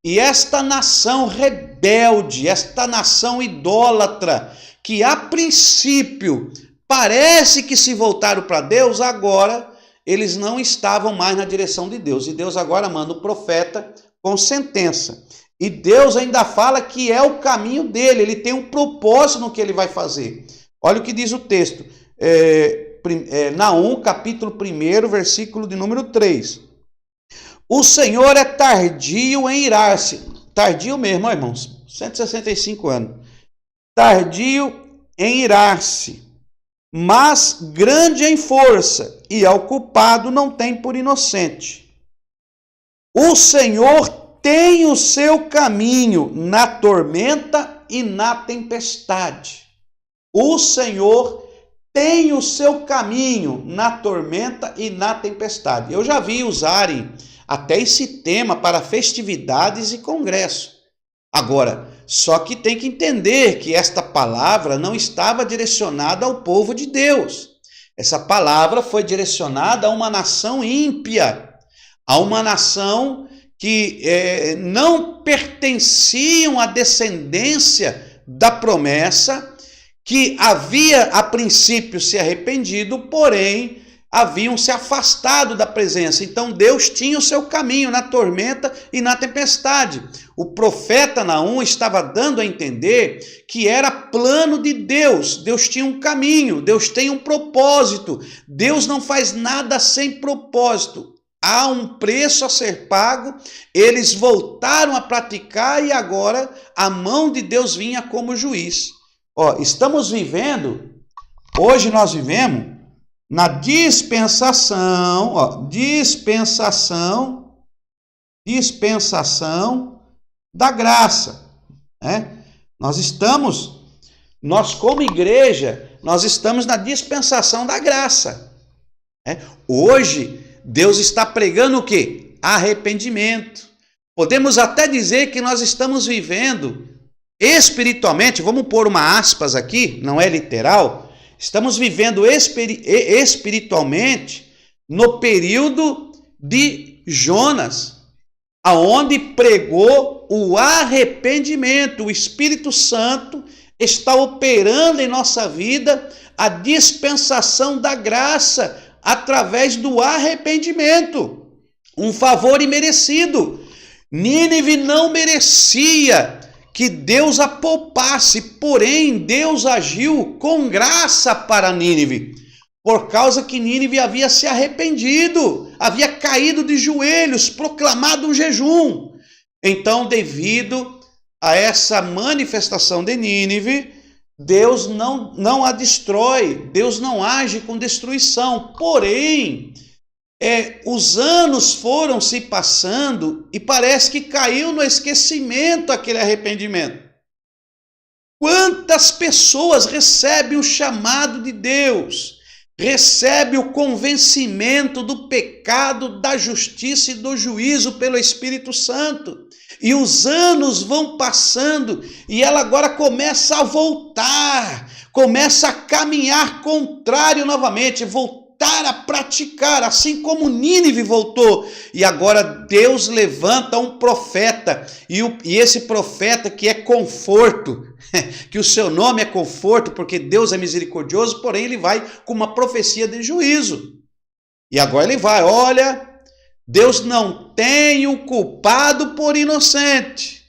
e esta nação rebelde, esta nação idólatra, que a princípio parece que se voltaram para Deus, agora eles não estavam mais na direção de Deus. E Deus agora manda o profeta com sentença. E Deus ainda fala que é o caminho dele, ele tem um propósito no que ele vai fazer. Olha o que diz o texto. Nahum, capítulo 1, versículo de número 3. O Senhor é tardio em irar-se. Tardio mesmo, ó, irmãos. 165 anos. Tardio em irar-se, mas grande em força, e ao culpado não tem por inocente. O Senhor tem o seu caminho na tormenta e na tempestade. O Senhor tem o seu caminho na tormenta e na tempestade. Eu já vi usarem até esse tema para festividades e congresso. Agora, só que tem que entender que esta palavra não estava direcionada ao povo de Deus. Essa palavra foi direcionada a uma nação ímpia, a uma nação que não pertenciam à descendência da promessa, que havia a princípio se arrependido, porém haviam se afastado da presença. Então Deus tinha o seu caminho na tormenta e na tempestade. O profeta Naum estava dando a entender que era plano de Deus. Deus tinha um caminho, Deus tem um propósito. Deus não faz nada sem propósito. Há um preço a ser pago, eles voltaram a praticar e agora a mão de Deus vinha como juiz. Estamos vivendo, hoje nós vivemos na dispensação da graça, né? Nós como igreja, nós estamos na dispensação da graça, né? Hoje, Deus está pregando o quê? Arrependimento. Podemos até dizer que nós estamos vivendo espiritualmente, vamos pôr uma aspas aqui, não é literal, estamos vivendo espiritualmente no período de Jonas, aonde pregou o arrependimento. O Espírito Santo está operando em nossa vida a dispensação da graça através do arrependimento, um favor imerecido. Nínive não merecia que Deus a poupasse, porém Deus agiu com graça para Nínive, por causa que Nínive havia se arrependido, havia caído de joelhos, proclamado um jejum. Então, devido a essa manifestação de Nínive, Deus não a destrói, Deus não age com destruição, porém, os anos foram se passando e parece que caiu no esquecimento aquele arrependimento. Quantas pessoas recebem o chamado de Deus, recebem o convencimento do pecado, da justiça e do juízo pelo Espírito Santo, e os anos vão passando e ela agora começa a voltar, começa a caminhar contrário novamente, voltar a praticar, assim como Nínive voltou. E agora Deus levanta um profeta, e esse profeta que é conforto, que o seu nome é conforto, porque Deus é misericordioso, porém ele vai com uma profecia de juízo. E agora ele vai, olha, Deus não tem o culpado por inocente,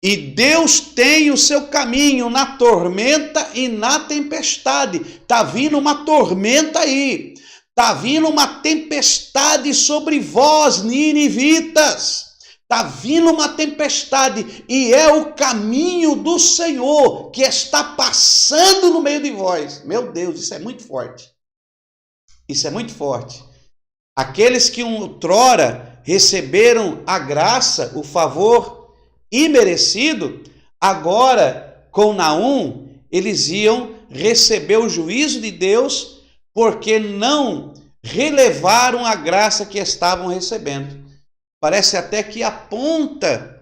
e Deus tem o seu caminho na tormenta e na tempestade. Está vindo uma tormenta aí, está vindo uma tempestade sobre vós, ninivitas. Está vindo uma tempestade e é o caminho do Senhor que está passando no meio de vós. Meu Deus, isso é muito forte. Isso é muito forte. Aqueles que outrora receberam a graça, o favor imerecido, agora com Naum, eles iam receber o juízo de Deus, porque não relevaram a graça que estavam recebendo. Parece até que aponta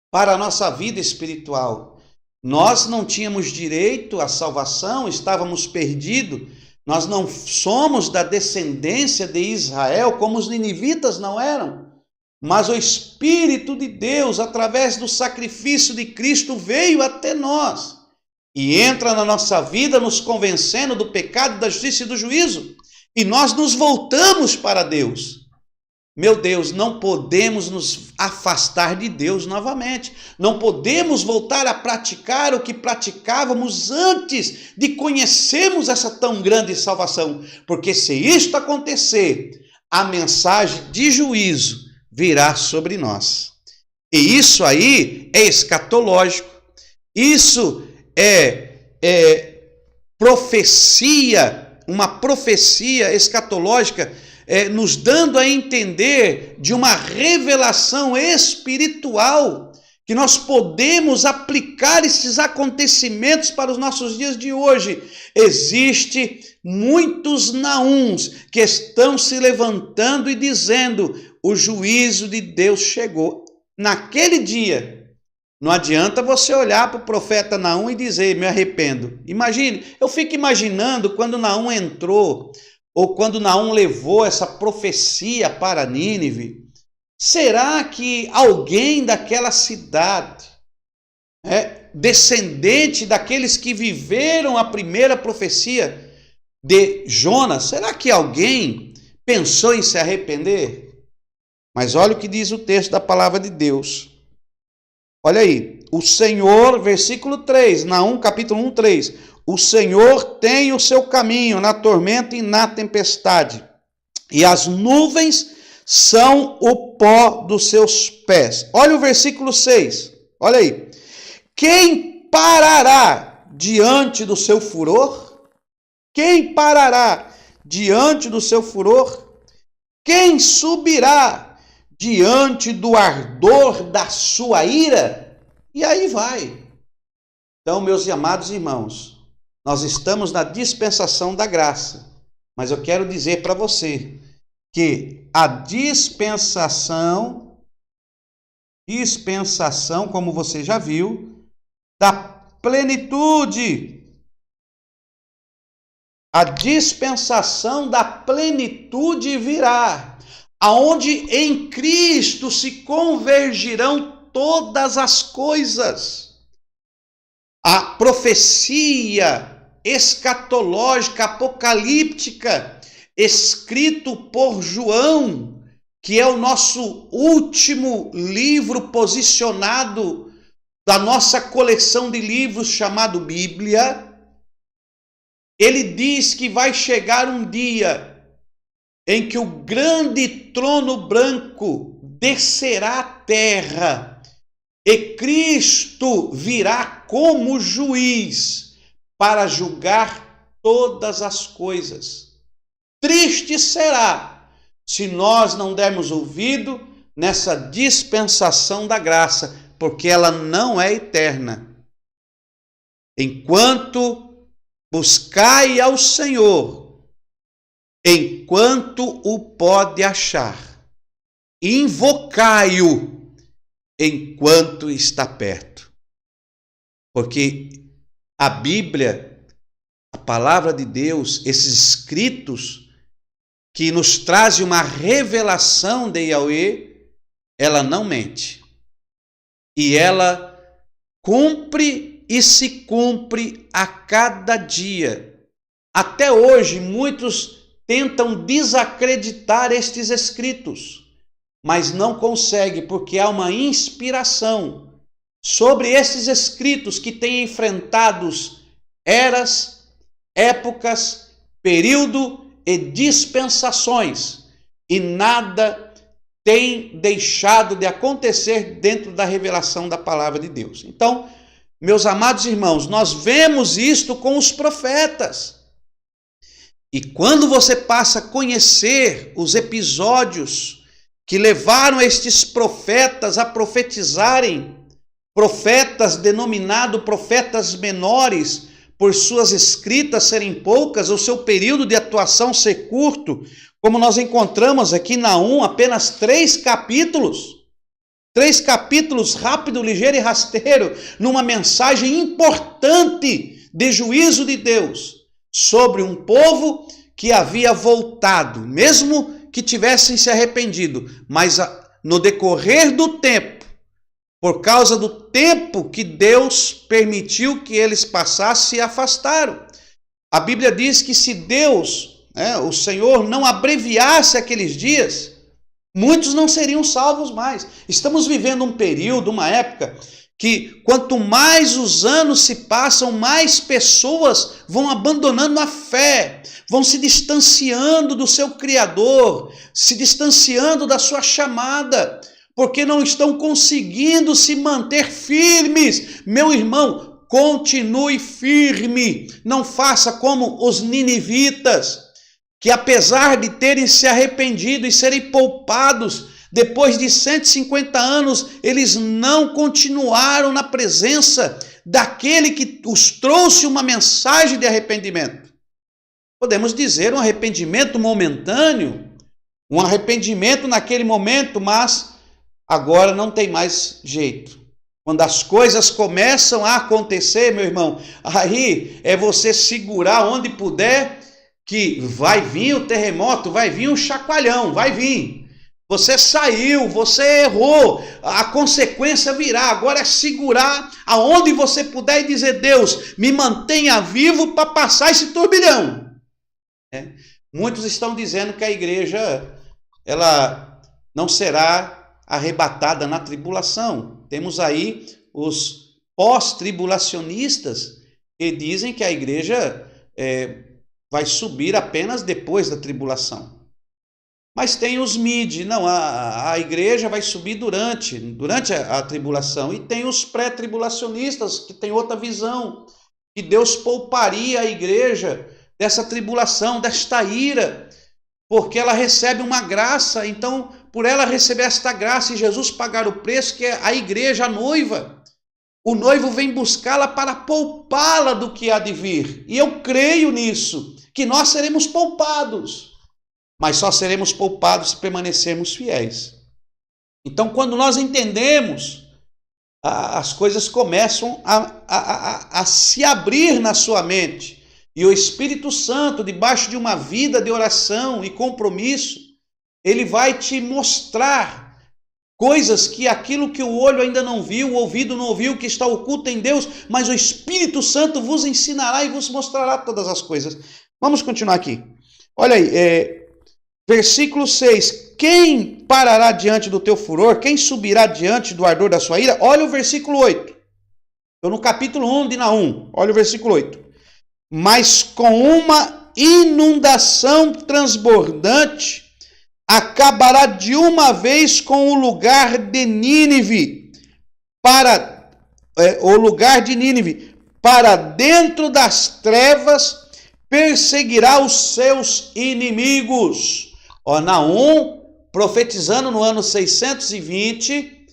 para a nossa vida espiritual. Nós não tínhamos direito à salvação, estávamos perdidos, nós não somos da descendência de Israel, como os ninivitas não eram. Mas o Espírito de Deus, através do sacrifício de Cristo, veio até nós e entra na nossa vida nos convencendo do pecado, da justiça e do juízo, e nós nos voltamos para Deus. Meu Deus, não podemos nos afastar de Deus novamente, não podemos voltar a praticar o que praticávamos antes de conhecermos essa tão grande salvação, porque se isto acontecer, a mensagem de juízo virá sobre nós. E isso aí é escatológico. Isso é profecia, uma profecia escatológica, nos dando a entender de uma revelação espiritual, que nós podemos aplicar esses acontecimentos para os nossos dias de hoje. Existem muitos Naúms que estão se levantando e dizendo: o juízo de Deus chegou. Naquele dia, não adianta você olhar para o profeta Naum e dizer: me arrependo. Imagine, eu fico imaginando quando Naum entrou, ou quando Naum levou essa profecia para Nínive. Será que alguém daquela cidade, descendente daqueles que viveram a primeira profecia de Jonas, será que alguém pensou em se arrepender? Mas olha o que diz o texto da palavra de Deus. Olha aí, o Senhor, versículo 3, Naum capítulo 1, 3. O Senhor tem o seu caminho na tormenta e na tempestade, e as nuvens são o pó dos seus pés. Olha o versículo 6, olha aí. Quem parará diante do seu furor? Quem parará diante do seu furor? Quem subirá diante do ardor da sua ira? E aí vai. Então, meus amados irmãos, nós estamos na dispensação da graça, mas eu quero dizer para você que a dispensação, como você já viu, da plenitude, a dispensação da plenitude virá, aonde em Cristo se convergirão todas as coisas. A profecia escatológica, apocalíptica, escrito por João, que é o nosso último livro posicionado da nossa coleção de livros chamado Bíblia, ele diz que vai chegar um dia em que o grande trono branco descerá à terra e Cristo virá como juiz para julgar todas as coisas. Triste será se nós não dermos ouvido nessa dispensação da graça, porque ela não é eterna. Enquanto buscai ao Senhor, enquanto o pode achar, invocai-o enquanto está perto. Porque a Bíblia, a palavra de Deus, esses escritos que nos trazem uma revelação de Yahweh, ela não mente. E ela cumpre e se cumpre a cada dia. Até hoje, muitos tentam desacreditar estes escritos, mas não conseguem, porque há uma inspiração sobre esses escritos que têm enfrentado eras, épocas, período e dispensações, e nada tem deixado de acontecer dentro da revelação da palavra de Deus. Então, meus amados irmãos, nós vemos isto com os profetas. E quando você passa a conhecer os episódios que levaram estes profetas a profetizarem, profetas denominados profetas menores, por suas escritas serem poucas, o seu período de atuação ser curto, como nós encontramos aqui na Naum, apenas 3 capítulos. 3 capítulos, rápido, ligeiro e rasteiro, numa mensagem importante de juízo de Deus sobre um povo que havia voltado, mesmo que tivessem se arrependido, mas no decorrer do tempo, por causa do tempo que Deus permitiu que eles passassem, se afastaram. A Bíblia diz que se Deus, o Senhor, não abreviasse aqueles dias, muitos não seriam salvos mais. Estamos vivendo um período, uma época, que quanto mais os anos se passam, mais pessoas vão abandonando a fé, vão se distanciando do seu Criador, se distanciando da sua chamada, porque não estão conseguindo se manter firmes. Meu irmão, continue firme, não faça como os ninivitas, que apesar de terem se arrependido e serem poupados, depois de 150 anos, eles não continuaram na presença daquele que os trouxe uma mensagem de arrependimento. Podemos dizer um arrependimento momentâneo, um arrependimento naquele momento, mas agora não tem mais jeito. Quando as coisas começam a acontecer, meu irmão, aí é você segurar onde puder, que vai vir o terremoto, vai vir um chacoalhão, vai vir. Você saiu, você errou, a consequência virá. Agora é segurar aonde você puder e dizer: Deus, me mantenha vivo para passar esse turbilhão. Muitos estão dizendo que a igreja ela não será arrebatada na tribulação. Temos aí os pós-tribulacionistas que dizem que a igreja vai subir apenas depois da tribulação. Mas tem os mid, não, a igreja vai subir durante a tribulação. E tem os pré-tribulacionistas, que tem outra visão, que Deus pouparia a igreja dessa tribulação, desta ira, porque ela recebe uma graça. Então, por ela receber esta graça e Jesus pagar o preço, que é a igreja, a noiva, o noivo vem buscá-la para poupá-la do que há de vir. E eu creio nisso, que nós seremos poupados. Mas só seremos poupados se permanecermos fiéis. Então, quando nós entendemos, as coisas começam a se abrir na sua mente. E o Espírito Santo, debaixo de uma vida de oração e compromisso, ele vai te mostrar coisas que aquilo que o olho ainda não viu, o ouvido não ouviu, que está oculto em Deus, mas o Espírito Santo vos ensinará e vos mostrará todas as coisas. Vamos continuar aqui. Olha aí, versículo 6, quem parará diante do teu furor? Quem subirá diante do ardor da sua ira? Olha o versículo 8. Estou no capítulo 1 de Naum. Olha o versículo 8. Mas com uma inundação transbordante, acabará de uma vez com o lugar de Nínive, para dentro das trevas, perseguirá os seus inimigos. Naum, profetizando no ano 620,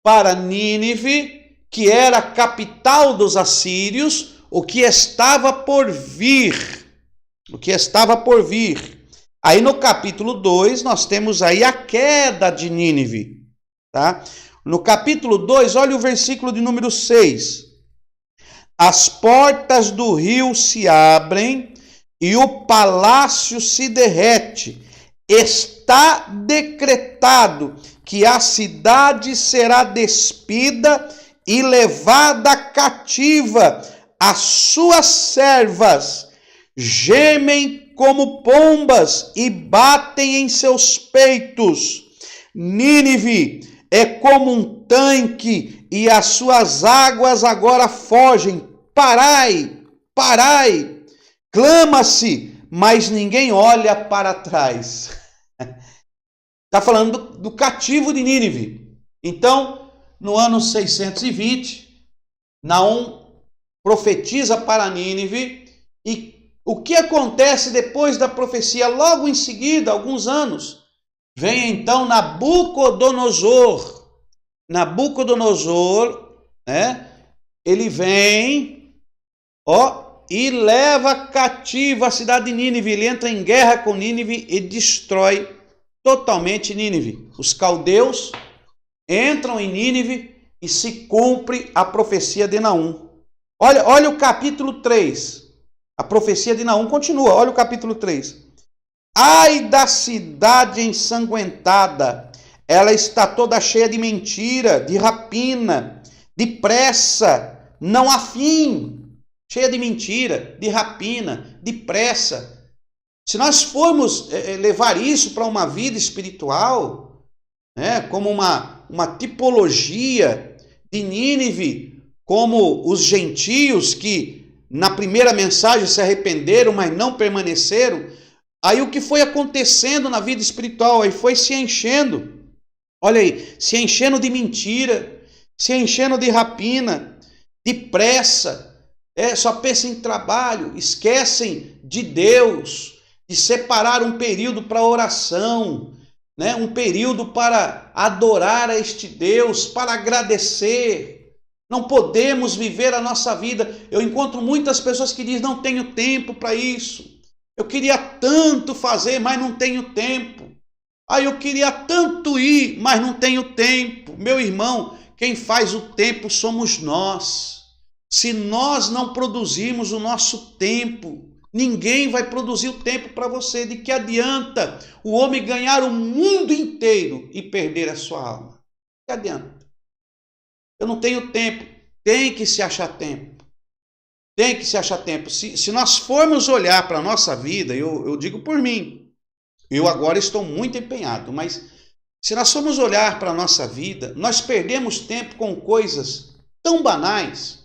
para Nínive, que era a capital dos assírios, o que estava por vir. Aí no capítulo 2, nós temos aí a queda de Nínive. Tá? No capítulo 2, olha o versículo de número 6. As portas do rio se abrem e o palácio se derrete. Está decretado que a cidade será despida e levada cativa. As suas servas gemem como pombas e batem em seus peitos. Nínive é como um tanque e as suas águas agora fogem. Parai, parai, clama-se, mas ninguém olha para trás. Está falando do cativo de Nínive. Então, no ano 620, Naum profetiza para Nínive, e o que acontece depois da profecia? Logo em seguida, alguns anos, vem então Nabucodonosor, ele vem, e leva cativa a cidade de Nínive. Ele entra em guerra com Nínive e destrói totalmente Nínive. Os caldeus entram em Nínive e se cumpre a profecia de Naum. Olha o capítulo 3. A profecia de Naum continua. Olha o capítulo 3. Ai da cidade ensanguentada, ela está toda cheia de mentira, de rapina, de pressa, não há fim. Cheia de mentira, de rapina, de pressa. Se nós formos levar isso para uma vida espiritual, como uma tipologia de Nínive como os gentios que na primeira mensagem se arrependeram, mas não permaneceram. Aí o que foi acontecendo na vida espiritual? Aí foi se enchendo, olha aí, se enchendo de mentira, se enchendo de rapina, de pressa, só pensam em trabalho, esquecem de Deus, de separar um período para oração, né? Um período para adorar a este Deus, para agradecer. Não podemos viver a nossa vida. Eu encontro muitas pessoas que dizem, não tenho tempo para isso. Eu queria tanto fazer, mas não tenho tempo. Eu queria tanto ir, mas não tenho tempo. Meu irmão, quem faz o tempo somos nós. Se nós não produzirmos o nosso tempo, ninguém vai produzir o tempo para você. De que adianta o homem ganhar o mundo inteiro e perder a sua alma? De que adianta? Eu não tenho tempo. Tem que se achar tempo. Tem que se achar tempo. Se nós formos olhar para a nossa vida, eu digo por mim, eu agora estou muito empenhado, mas se nós formos olhar para a nossa vida, nós perdemos tempo com coisas tão banais,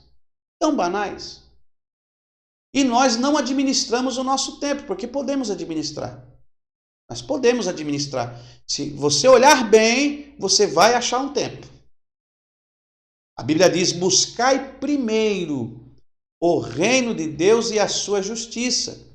e nós não administramos o nosso tempo, porque podemos administrar. Nós podemos administrar. Se você olhar bem, você vai achar um tempo. A Bíblia diz, buscai primeiro o reino de Deus e a sua justiça.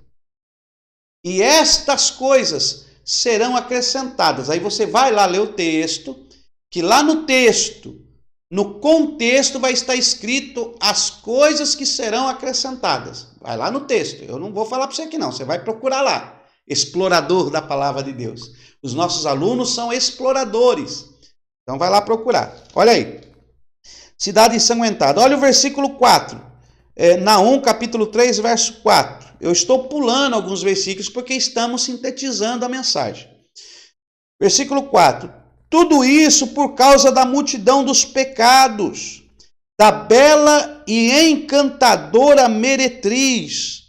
E estas coisas serão acrescentadas. Aí você vai lá ler o texto, que lá no texto, no contexto vai estar escrito as coisas que serão acrescentadas. Vai lá no texto. Eu não vou falar para você aqui não, você vai procurar lá. Explorador da palavra de Deus. Os nossos alunos são exploradores. Então vai lá procurar. Olha aí. Cidade ensanguentada. Olha o versículo 4. Naum, capítulo 3, verso 4. Eu estou pulando alguns versículos porque estamos sintetizando a mensagem. Versículo 4. Tudo isso por causa da multidão dos pecados, da bela e encantadora meretriz,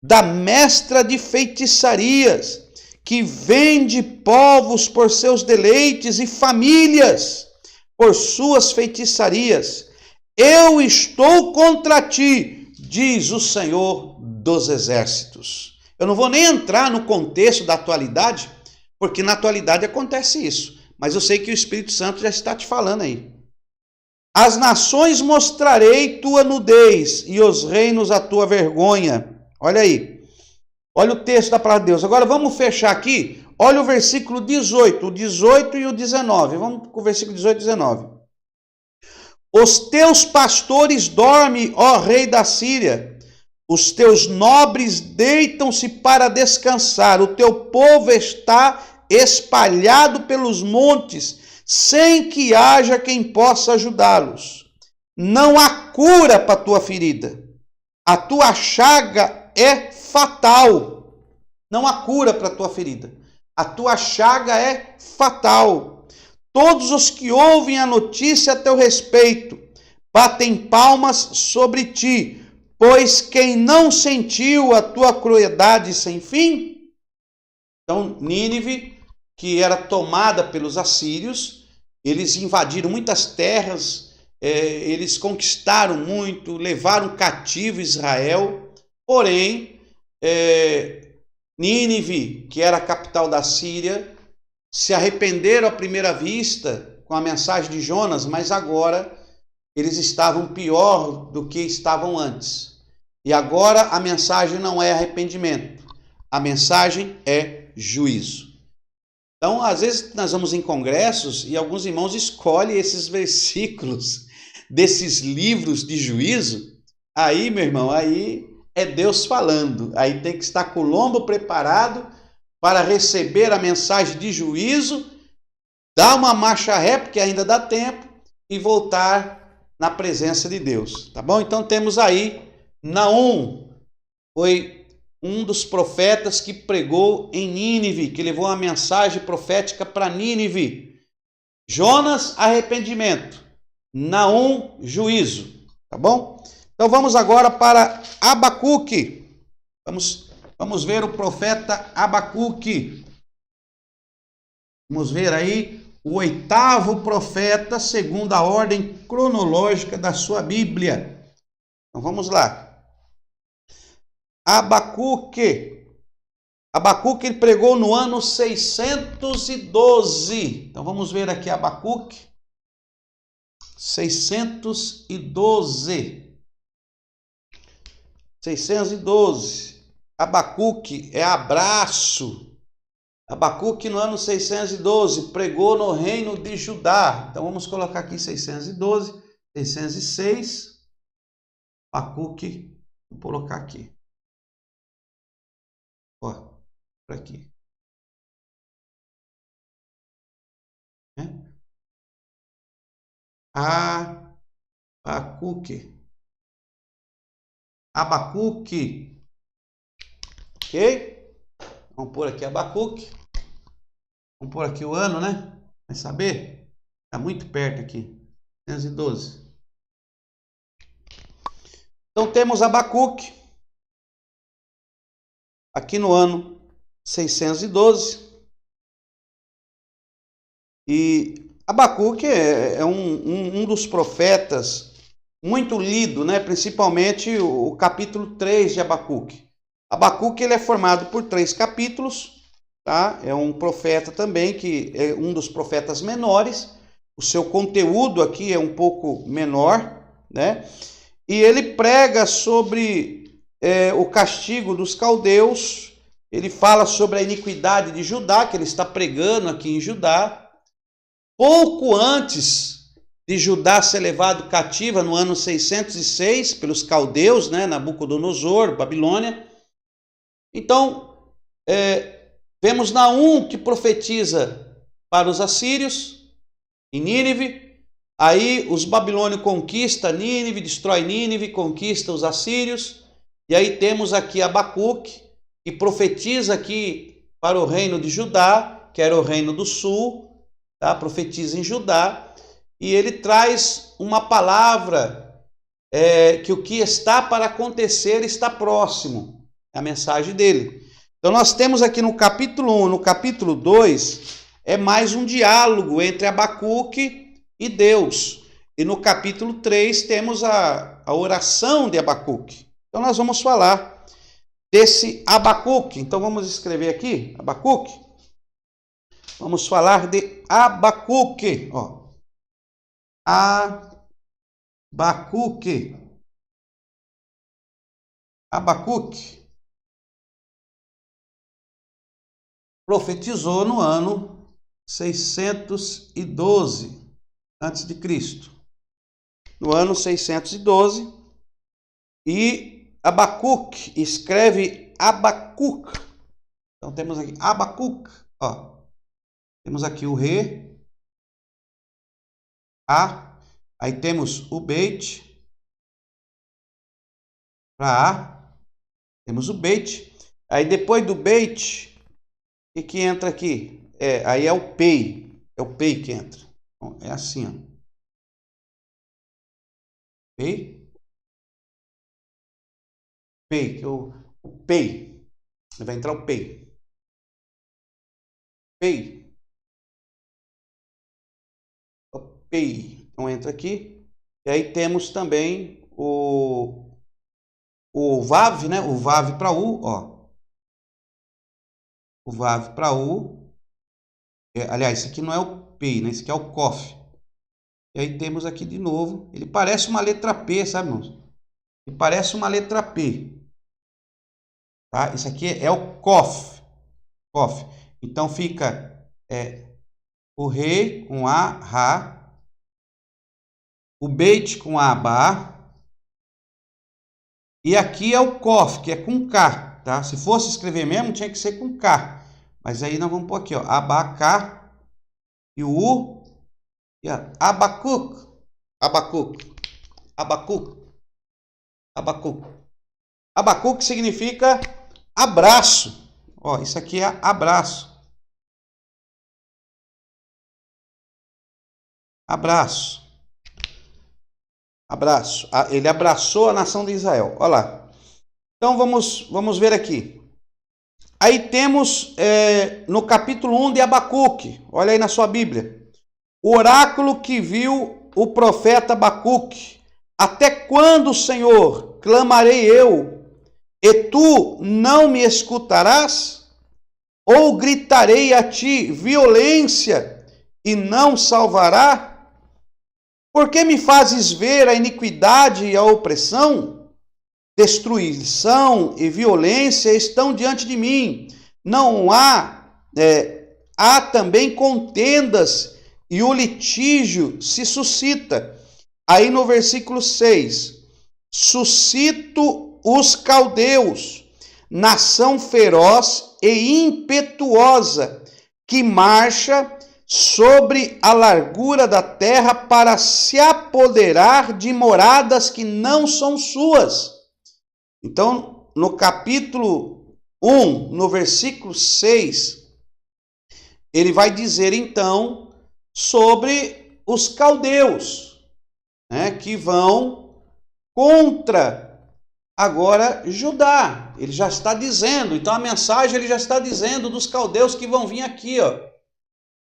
da mestra de feitiçarias, que vende povos por seus deleites e famílias por suas feitiçarias. Eu estou contra ti, diz o Senhor dos Exércitos. Eu não vou nem entrar no contexto da atualidade, porque na atualidade acontece isso. Mas eu sei que o Espírito Santo já está te falando aí. As nações mostrarei tua nudez e os reinos a tua vergonha. Olha aí. Olha o texto da palavra de Deus. Agora vamos fechar aqui. Olha o versículo 18. O 18 e o 19. Vamos com o versículo 18 e 19. Os teus pastores dormem, ó rei da Síria. Os teus nobres deitam-se para descansar. O teu povo está espalhado pelos montes, sem que haja quem possa ajudá-los. Não há cura para a tua ferida. A tua chaga é fatal. Não há cura para a tua ferida. A tua chaga é fatal. Todos os que ouvem a notícia a teu respeito batem palmas sobre ti, pois quem não sentiu a tua crueldade sem fim? Então, Nínive, que era tomada pelos assírios, eles invadiram muitas terras, eles conquistaram muito, levaram cativo Israel, porém, Nínive, que era a capital da Síria, se arrependeram à primeira vista com a mensagem de Jonas, mas agora eles estavam pior do que estavam antes. E agora a mensagem não é arrependimento, a mensagem é juízo. Então, às vezes nós vamos em congressos e alguns irmãos escolhem esses versículos desses livros de juízo. Aí, meu irmão, aí é Deus falando. Aí tem que estar com o lombo preparado para receber a mensagem de juízo, dar uma marcha ré, porque ainda dá tempo, e voltar na presença de Deus. Tá bom? Então temos aí Naum, foi um dos profetas que pregou em Nínive, que levou uma mensagem profética para Nínive. Jonas, arrependimento. Naum, juízo. Tá bom? Então vamos agora para Abacuque. Vamos ver o profeta Abacuque. Vamos ver aí o oitavo profeta segundo a ordem cronológica da sua Bíblia. Então vamos lá. Abacuque. Abacuque ele pregou no ano 612. Então vamos ver aqui Abacuque. 612. 612. Abacuque é abraço. Abacuque no ano 612 pregou no reino de Judá. Então vamos colocar aqui 612, 606. Abacuque, vou colocar aqui. Ó, por aqui. Abacuque. Abacuque. Ok? Vamos pôr aqui Abacuque. Vamos pôr aqui o ano, né? Vai saber? Está muito perto aqui. 612. Então temos Abacuque. Aqui no ano 612. E Abacuque é um dos profetas muito lido, né? Principalmente o capítulo 3 de Abacuque. Abacuque ele é formado por 3 capítulos, tá? É um profeta também, que é um dos profetas menores. O seu conteúdo aqui é um pouco menor, né? E ele prega sobre o castigo dos caldeus. Ele fala sobre a iniquidade de Judá, que ele está pregando aqui em Judá. Pouco antes de Judá ser levado cativa no ano 606 pelos caldeus, né, Nabucodonosor, Babilônia. Então, vemos Naum que profetiza para os assírios em Nínive. Aí os babilônios conquistam Nínive, destrói Nínive, conquista os assírios. E aí temos aqui Abacuque, que profetiza aqui para o reino de Judá, que era o reino do sul. Tá? Profetiza em Judá, e ele traz uma palavra que o que está para acontecer está próximo, é a mensagem dele. Então nós temos aqui no capítulo 1, no capítulo 2, é mais um diálogo entre Abacuque e Deus, e no capítulo 3 temos a oração de Abacuque. Então nós vamos falar desse Abacuque. Então vamos escrever aqui, Abacuque. Vamos falar de Abacuque. Ó. Abacuque. Abacuque profetizou no ano 612 a.C. No ano 612. E Abacuque escreve Abacuc. Então temos aqui Abacuc. Ó. Temos aqui o Re, A, aí temos o Beit, para A, temos o Beit, aí depois do Beit, o que entra aqui? Aí é o Pei que entra, então, é assim, ó. Pei, que é o Pei, vai entrar o Pei, então entra aqui, e aí temos também o Vav, né? O Vav para U, ó. O Vav para U. Aliás, esse aqui não é o P, né? Esse aqui é o Kof. E aí temos aqui de novo. Ele parece uma letra P, sabe, irmãos? Ele parece uma letra P. Tá? Isso aqui é o Kof. Kof. Então fica o Rei com A, Ra. O Beit com A, Ba. E aqui é o Kof, que é com K, tá? Se fosse escrever mesmo, tinha que ser com K. Mas aí nós vamos pôr aqui, ó, Abacá e o U. E Abacuc. Abacuc significa abraço. Ó, isso aqui é abraço. Abraço. Ele abraçou a nação de Israel. Olha lá. Então vamos ver aqui. Aí temos no capítulo 1 de Abacuque. Olha aí na sua Bíblia. o oráculo que viu o profeta Abacuque. Até quando, Senhor, clamarei eu, e tu não me escutarás? Ou gritarei a ti violência e não salvará? Por que me fazes ver a iniquidade e a opressão? Destruição e violência estão diante de mim. Não há também contendas e o litígio se suscita. Aí no versículo 6, suscito os caldeus, nação feroz e impetuosa, que marcha sobre a largura da terra para se apoderar de moradas que não são suas. Então, no capítulo 1, no versículo 6, ele vai dizer então sobre os caldeus, né, que vão contra agora Judá. Ele já está dizendo, então a mensagem ele já está dizendo dos caldeus que vão vir aqui, ó,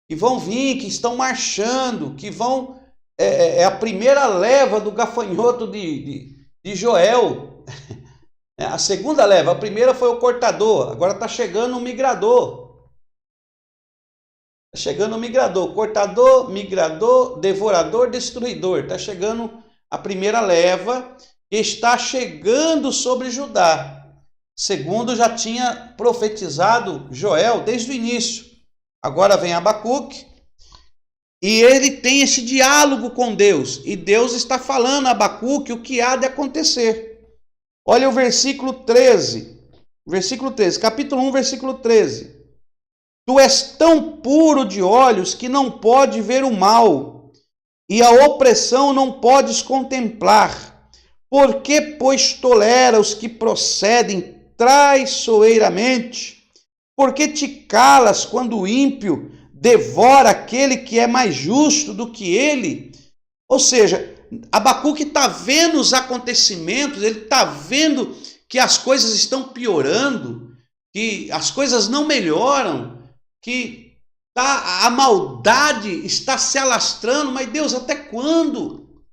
que vão vir, que estão marchando, que vão, é a primeira leva do gafanhoto de Joel. A segunda leva, a primeira foi o cortador, agora está chegando o migrador. Está chegando o migrador, cortador, migrador, devorador, destruidor. Está chegando a primeira leva, está chegando sobre Judá. Segundo já tinha profetizado Joel desde o início. Agora vem Abacuque e ele tem esse diálogo com Deus. E Deus está falando a Abacuque o que há de acontecer. Olha o versículo 13. Versículo 13, capítulo 1, versículo 13. Tu és tão puro de olhos que não pode ver o mal, e a opressão não podes contemplar. Por que, pois, tolera os que procedem traiçoeiramente? Por que te calas quando o ímpio devora aquele que é mais justo do que ele? Ou seja, Abacuque está vendo os acontecimentos, ele está vendo que as coisas estão piorando, que as coisas não melhoram, que a maldade está se alastrando, mas Deus, até quando?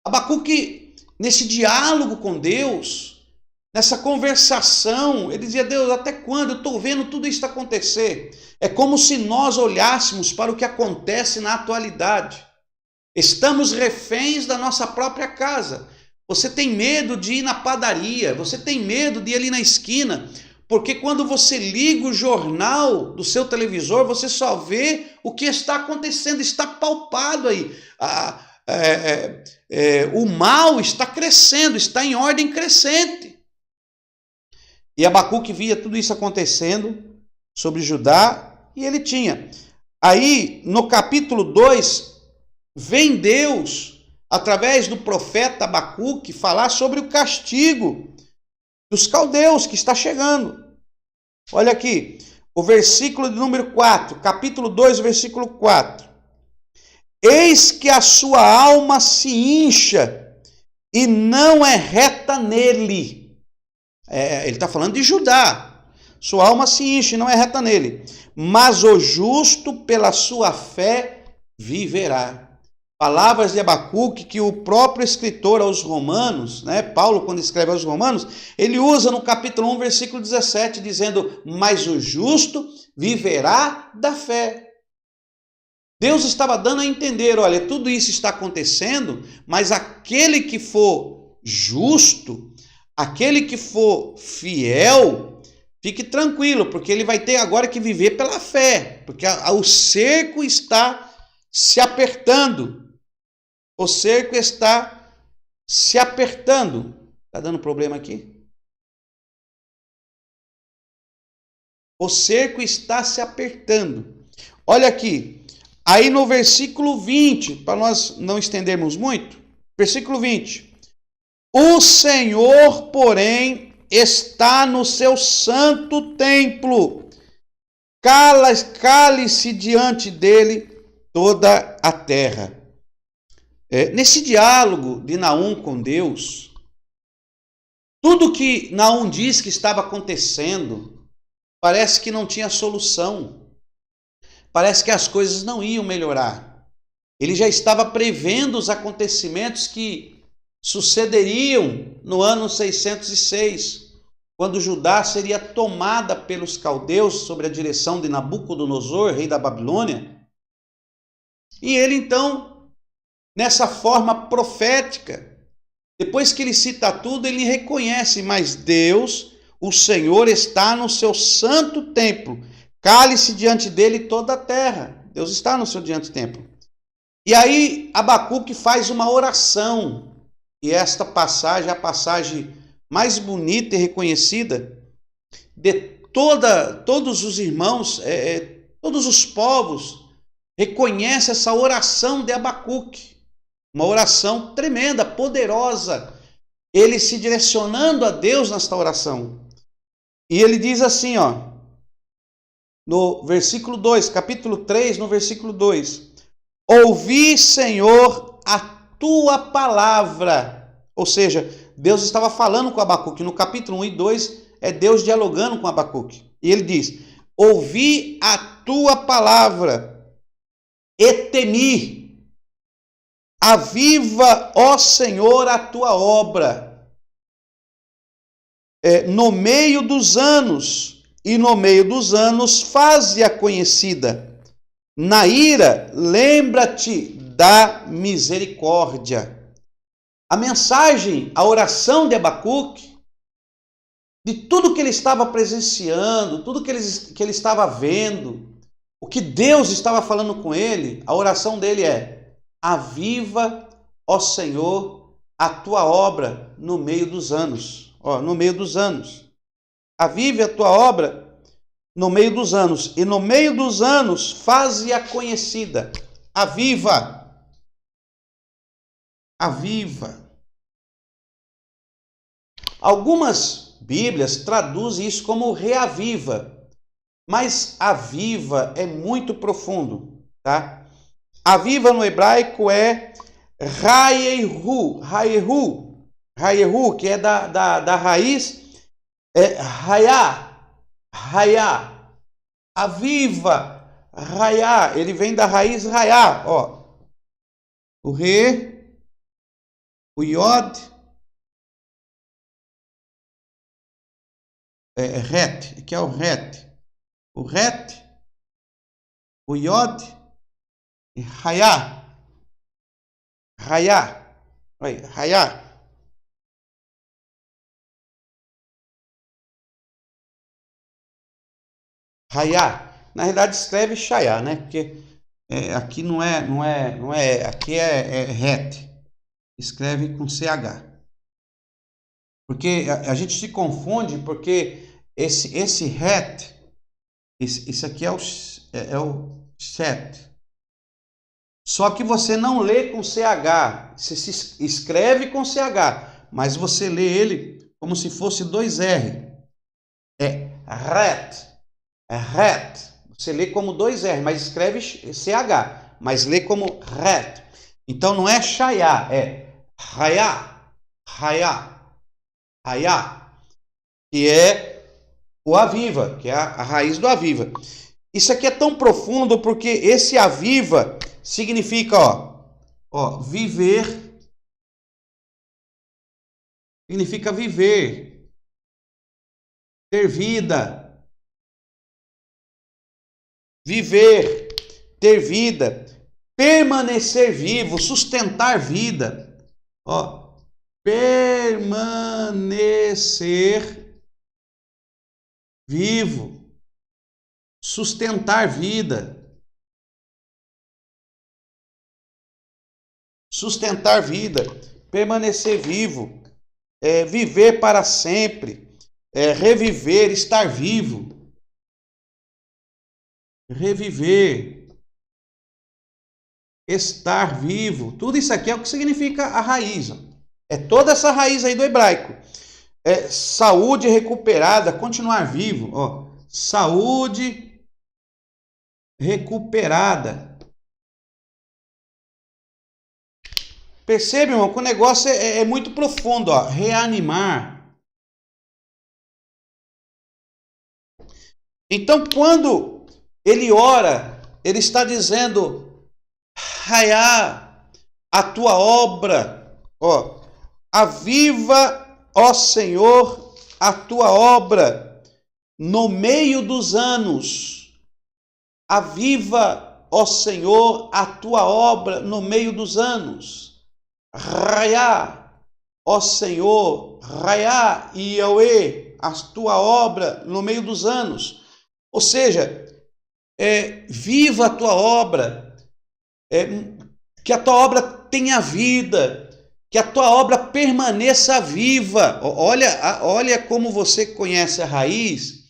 Abacuque, nesse diálogo com Deus, nessa conversação, ele dizia, Deus, até quando? Eu estou vendo tudo isso acontecer. É como se nós olhássemos para o que acontece na atualidade. Estamos reféns da nossa própria casa. Você tem medo de ir na padaria, você tem medo de ir ali na esquina, porque quando você liga o jornal do seu televisor, você só vê o que está acontecendo, está palpado aí. O mal está crescendo, está em ordem crescente. E Abacuque via tudo isso acontecendo sobre Judá, e ele tinha. Aí, no capítulo 2, vem Deus, através do profeta Abacuque, falar sobre o castigo dos caldeus que está chegando. Olha aqui, o versículo de número 4, capítulo 2, versículo 4. Eis que a sua alma se incha e não é reta nele. Ele está falando de Judá. Sua alma se incha e não é reta nele. Mas o justo pela sua fé viverá. Palavras de Abacuque que o próprio escritor aos Romanos, né, Paulo, quando escreve aos Romanos, ele usa no capítulo 1, versículo 17, dizendo, mas o justo viverá da fé. Deus estava dando a entender, olha, tudo isso está acontecendo, mas aquele que for justo, aquele que for fiel, fique tranquilo, porque ele vai ter agora que viver pela fé, porque o cerco está se apertando. O cerco está se apertando. Está dando problema aqui? O cerco está se apertando. Olha aqui. Aí no versículo 20, para nós não estendermos muito. Versículo 20. O Senhor, porém, está no seu santo templo. Cale-se diante dele toda a terra. Nesse diálogo de Naum com Deus, tudo que Naum diz que estava acontecendo, parece que não tinha solução. Parece que as coisas não iam melhorar. Ele já estava prevendo os acontecimentos que sucederiam no ano 606, quando Judá seria tomada pelos caldeus sob a direção de Nabucodonosor, rei da Babilônia. E ele então, nessa forma profética, depois que ele cita tudo, ele reconhece, mas Deus, o Senhor, está no seu santo templo. Cale-se diante dele toda a terra. Deus está no seu diante templo. E aí Abacuque faz uma oração. E esta passagem é a passagem mais bonita e reconhecida de todos os irmãos, todos os povos reconhecem essa oração de Abacuque. Uma oração tremenda, poderosa. Ele se direcionando a Deus nesta oração. E ele diz assim, ó, no versículo 2, capítulo 3, no versículo 2. Ouvi, Senhor, a tua palavra. Ou seja, Deus estava falando com Abacuque. No capítulo 1 e 2 é Deus dialogando com Abacuque. E ele diz, ouvi a tua palavra e temi. Aviva, ó Senhor, a tua obra no meio dos anos, e no meio dos anos faze-a conhecida. Na ira, lembra-te da misericórdia. A mensagem, a oração de Abacuque, de tudo que ele estava presenciando, tudo que ele estava vendo, o que Deus estava falando com ele, a oração dele é: aviva, ó Senhor, a tua obra no meio dos anos. No meio dos anos. Avive a tua obra no meio dos anos. E no meio dos anos, faze-a conhecida. Aviva. Aviva. Algumas Bíblias traduzem isso como reaviva. Mas aviva é muito profundo, tá? Aviva no hebraico é Rayehu, que é da raiz Rayá. Aviva, Rayá, ele vem da raiz Rayá, ó. O Re, o Yod, Het, que é o Het. O Het, o Yod e Rayá. Rayá. Rayá. Na realidade escreve Shayá, né? Porque aqui não é, aqui é Het. Escreve com CH. Porque a gente se confunde porque esse Het, esse aqui é o Shet. Só que você não lê com CH, você se escreve com CH, mas você lê ele como se fosse 2 R. É Ret. Você lê como 2 R, mas escreve CH, mas lê como Ret. Então não é Shayá, é Rayá, que é o aviva, que é a raiz do aviva. Isso aqui é tão profundo porque esse aviva significa, viver. Significa viver, ter vida. Viver, ter vida, permanecer vivo, sustentar vida. Permanecer vivo, sustentar vida. Sustentar vida, permanecer vivo, viver para sempre, reviver, estar vivo. Reviver, estar vivo, tudo isso aqui é o que significa a raiz. É toda essa raiz aí do hebraico. Saúde recuperada, continuar vivo. Saúde recuperada. Percebe, irmão, que o negócio é muito profundo. Reanimar. Então, quando ele ora, ele está dizendo: raiá a tua obra. Ó, aviva, ó Senhor, a tua obra no meio dos anos. Aviva, ó Senhor, a tua obra no meio dos anos. Raiá, ó Senhor, raiá, Yahweh, a tua obra no meio dos anos. Ou seja, viva a tua obra, que a tua obra tenha vida, que a tua obra permaneça viva. Olha como você conhece a raiz,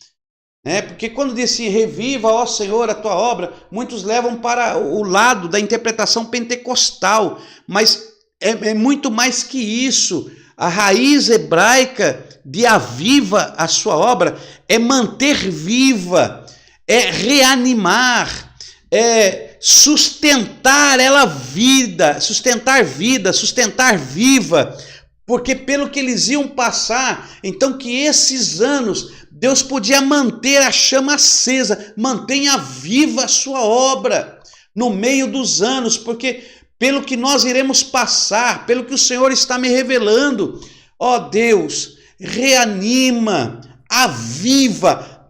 né? Porque quando diz assim, reviva, ó Senhor, a tua obra, muitos levam para o lado da interpretação pentecostal, mas é muito mais que isso. A raiz hebraica de aviva a sua obra é manter viva, é reanimar, é sustentar ela vida, sustentar viva, porque pelo que eles iam passar, então que esses anos Deus podia manter a chama acesa, mantenha viva a sua obra no meio dos anos, porque pelo que nós iremos passar, pelo que o Senhor está me revelando, ó Deus, reanima, aviva,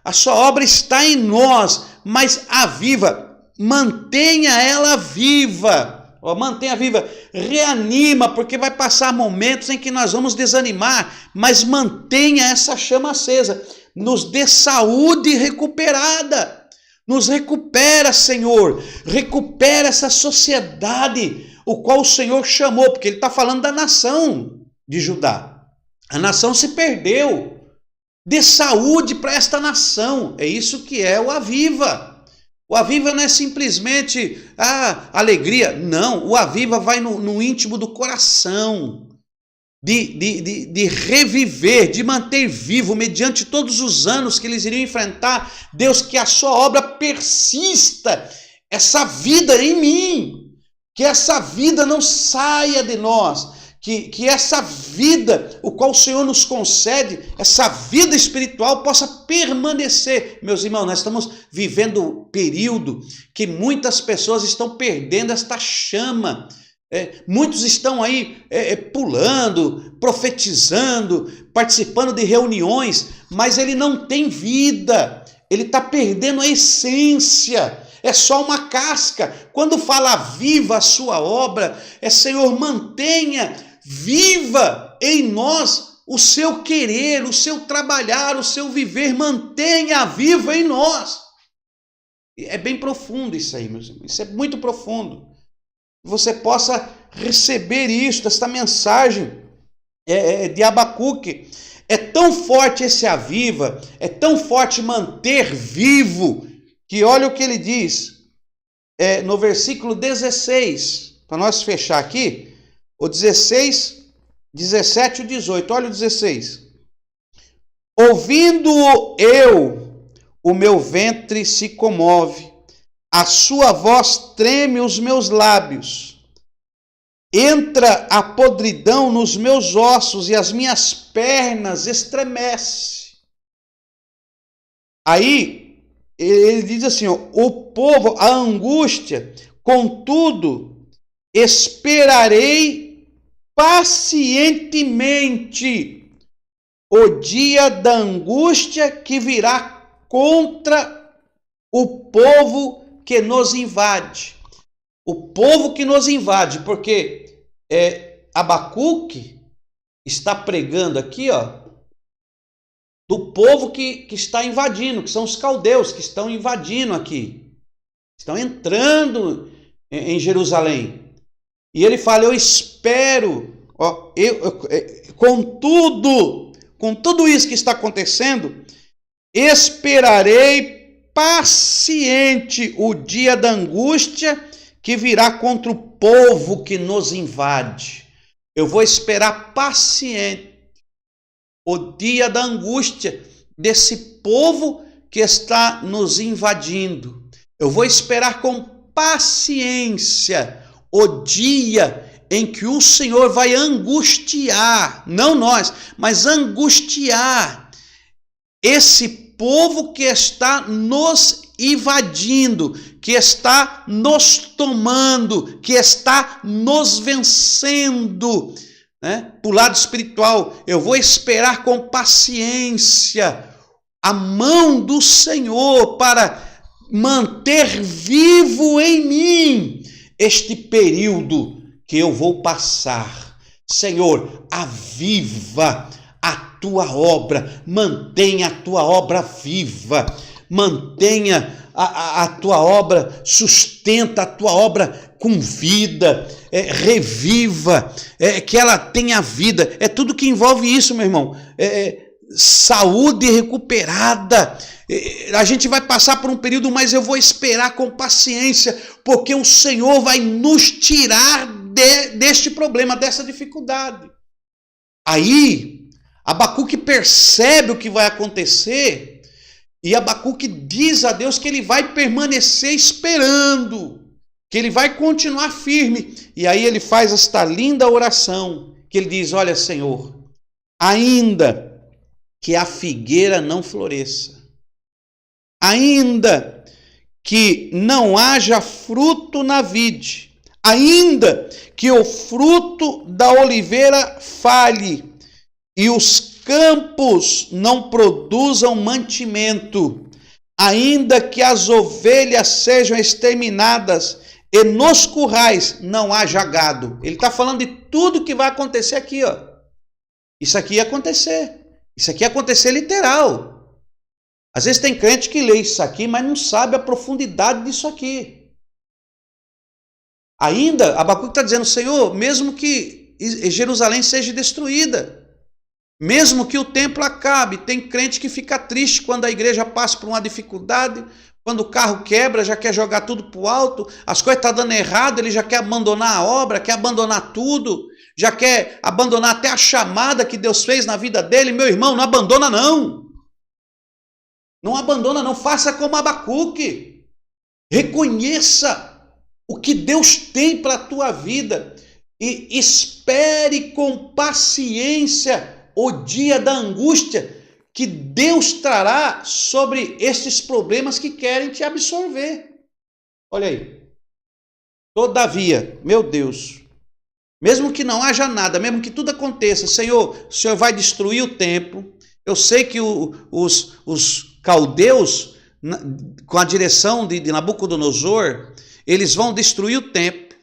a sua obra está em nós, mas aviva, mantenha ela viva, ó, mantenha viva, reanima, porque vai passar momentos em que nós vamos desanimar, mas mantenha essa chama acesa, nos dê saúde recuperada. Nos recupera, Senhor, recupera essa sociedade, o qual o Senhor chamou, porque ele está falando da nação de Judá. A nação se perdeu. Dê saúde para esta nação. É isso que é o aviva. O aviva não é simplesmente alegria. Não, o aviva vai no íntimo do coração. De reviver, de manter vivo, mediante todos os anos que eles iriam enfrentar, Deus, que a sua obra persista, essa vida em mim, que essa vida não saia de nós, que essa vida, o qual o Senhor nos concede, essa vida espiritual possa permanecer. Meus irmãos, nós estamos vivendo um período que muitas pessoas estão perdendo esta chama. Muitos estão aí pulando, profetizando, participando de reuniões, mas ele não tem vida, ele está perdendo a essência, é só uma casca. Quando fala viva a sua obra, Senhor, mantenha viva em nós o seu querer, o seu trabalhar, o seu viver, mantenha viva em nós. É bem profundo isso aí, meus irmãos, isso é muito profundo. Você possa receber isso, esta mensagem de Abacuque. É tão forte esse aviva, é tão forte manter vivo, que olha o que ele diz no versículo 16, para nós fechar aqui, o 16, 17 e 18, olha o 16. Ouvindo eu, o meu ventre se comove, a sua voz treme os meus lábios. Entra a podridão nos meus ossos e as minhas pernas estremecem. Aí, ele diz assim, o povo, a angústia, contudo, esperarei pacientemente o dia da angústia que virá contra o povo que nos invade. O povo que nos invade, porque Abacuque está pregando aqui, do povo que está invadindo, que são os caldeus que estão invadindo aqui, estão entrando em Jerusalém. E ele fala, eu espero, com tudo isso que está acontecendo, esperarei paciente o dia da angústia que virá contra o povo que nos invade. Eu vou esperar paciente o dia da angústia desse povo que está nos invadindo. Eu vou esperar com paciência o dia em que o Senhor vai angustiar, não nós, mas angustiar esse povo que está nos invadindo, que está nos tomando, que está nos vencendo, né? Para o lado espiritual, eu vou esperar com paciência a mão do Senhor para manter vivo em mim este período que eu vou passar. Senhor, aviva a tua obra, mantenha a tua obra viva, mantenha a tua obra, sustenta a tua obra com vida, reviva, que ela tenha vida, é tudo que envolve isso, meu irmão, saúde recuperada. A gente vai passar por um período, mas eu vou esperar com paciência, porque o Senhor vai nos tirar deste problema, dessa dificuldade. Aí, Abacuque percebe o que vai acontecer, e Abacuque diz a Deus que ele vai permanecer esperando, que ele vai continuar firme. E aí ele faz esta linda oração, que ele diz: olha, Senhor, ainda que a figueira não floresça, ainda que não haja fruto na vide, ainda que o fruto da oliveira falhe e os campos não produzam mantimento, ainda que as ovelhas sejam exterminadas e nos currais não haja gado. Ele está falando de tudo que vai acontecer aqui, ó. Isso aqui ia acontecer. Isso aqui ia acontecer literal. Às vezes tem crente que lê isso aqui, mas não sabe a profundidade disso aqui. Ainda, Abacuque está dizendo: Senhor, mesmo que Jerusalém seja destruída, mesmo que o templo acabe, tem crente que fica triste quando a igreja passa por uma dificuldade, quando o carro quebra, já quer jogar tudo para o alto, as coisas estão dando errado, ele já quer abandonar a obra, quer abandonar tudo, já quer abandonar até a chamada que Deus fez na vida dele. Meu irmão, não abandona não. Não abandona não, faça como Abacuque. Reconheça o que Deus tem para a tua vida e espere com paciência o dia da angústia que Deus trará sobre estes problemas que querem te absorver. Olha aí. Todavia, meu Deus, mesmo que não haja nada, mesmo que tudo aconteça, Senhor, o Senhor vai destruir o templo. Eu sei que os caldeus, com a direção de Nabucodonosor, eles vão destruir o templo,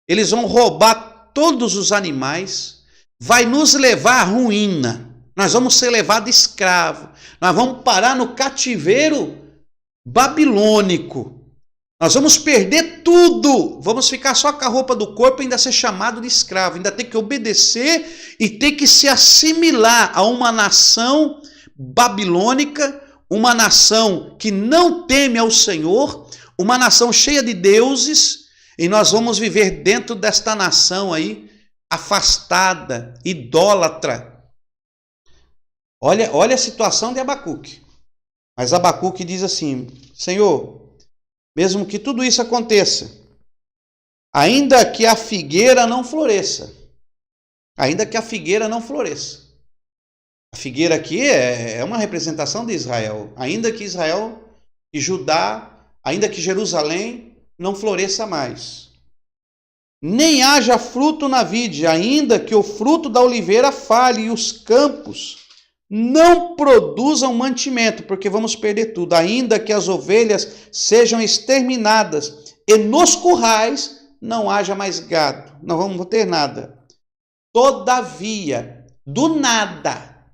eles vão roubar todos os animais, vai nos levar à ruína. Nós vamos ser levados escravo. Nós vamos parar no cativeiro babilônico. Nós vamos perder tudo. Vamos ficar só com a roupa do corpo e ainda ser chamado de escravo. Ainda ter que obedecer e ter que se assimilar a uma nação babilônica, uma nação que não teme ao Senhor, uma nação cheia de deuses. E nós vamos viver dentro desta nação aí, afastada, idólatra. Olha a situação de Abacuque. Mas Abacuque diz assim: Senhor, mesmo que tudo isso aconteça, ainda que a figueira não floresça, ainda que a figueira não floresça. A figueira aqui é uma representação de Israel. Ainda que Israel e Judá, ainda que Jerusalém não floresça mais. Nem haja fruto na vide, ainda que o fruto da oliveira falhe e os campos não produzam mantimento, porque vamos perder tudo. Ainda que as ovelhas sejam exterminadas e nos currais não haja mais gado, não vamos ter nada. Todavia, do nada,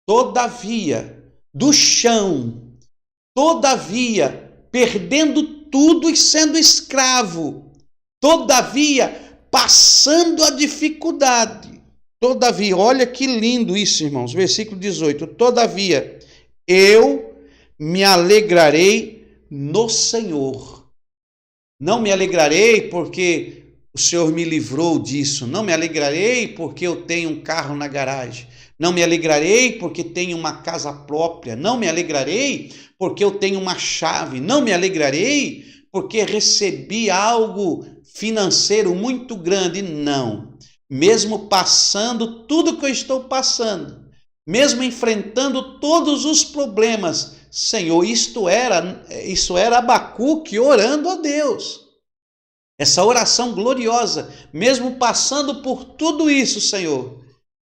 todavia, do chão, todavia, perdendo tudo e sendo escravo, todavia, passando a dificuldade. Todavia, olha que lindo isso, irmãos. Versículo 18. Todavia, eu me alegrarei no Senhor. Não me alegrarei porque o Senhor me livrou disso. Não me alegrarei porque eu tenho um carro na garagem. Não me alegrarei porque tenho uma casa própria. Não me alegrarei porque eu tenho uma chave. Não me alegrarei porque recebi algo financeiro muito grande. Não. Mesmo passando tudo que eu estou passando, mesmo enfrentando todos os problemas, Senhor, isso era Abacuque orando a Deus. Essa oração gloriosa, mesmo passando por tudo isso, Senhor,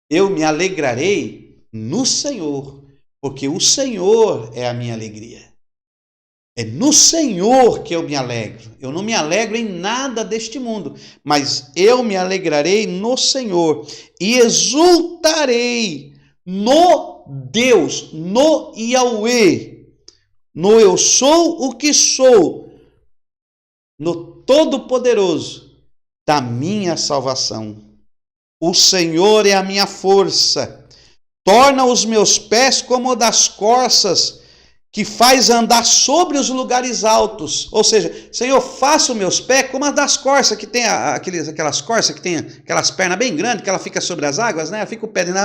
eu me alegrarei no Senhor, porque o Senhor é a minha alegria. É no Senhor que eu me alegro. Eu não me alegro em nada deste mundo, mas eu me alegrarei no Senhor e exultarei no Deus, no Yahweh, no eu sou o que sou, no Todo-Poderoso da minha salvação. O Senhor é a minha força, torna os meus pés como o das corças, que faz andar sobre os lugares altos. Ou seja, Senhor, faça os meus pés como as das corças, que tem aquelas corças que tem aquelas pernas bem grandes, que ela fica sobre as águas, né? Fica o pé dentro,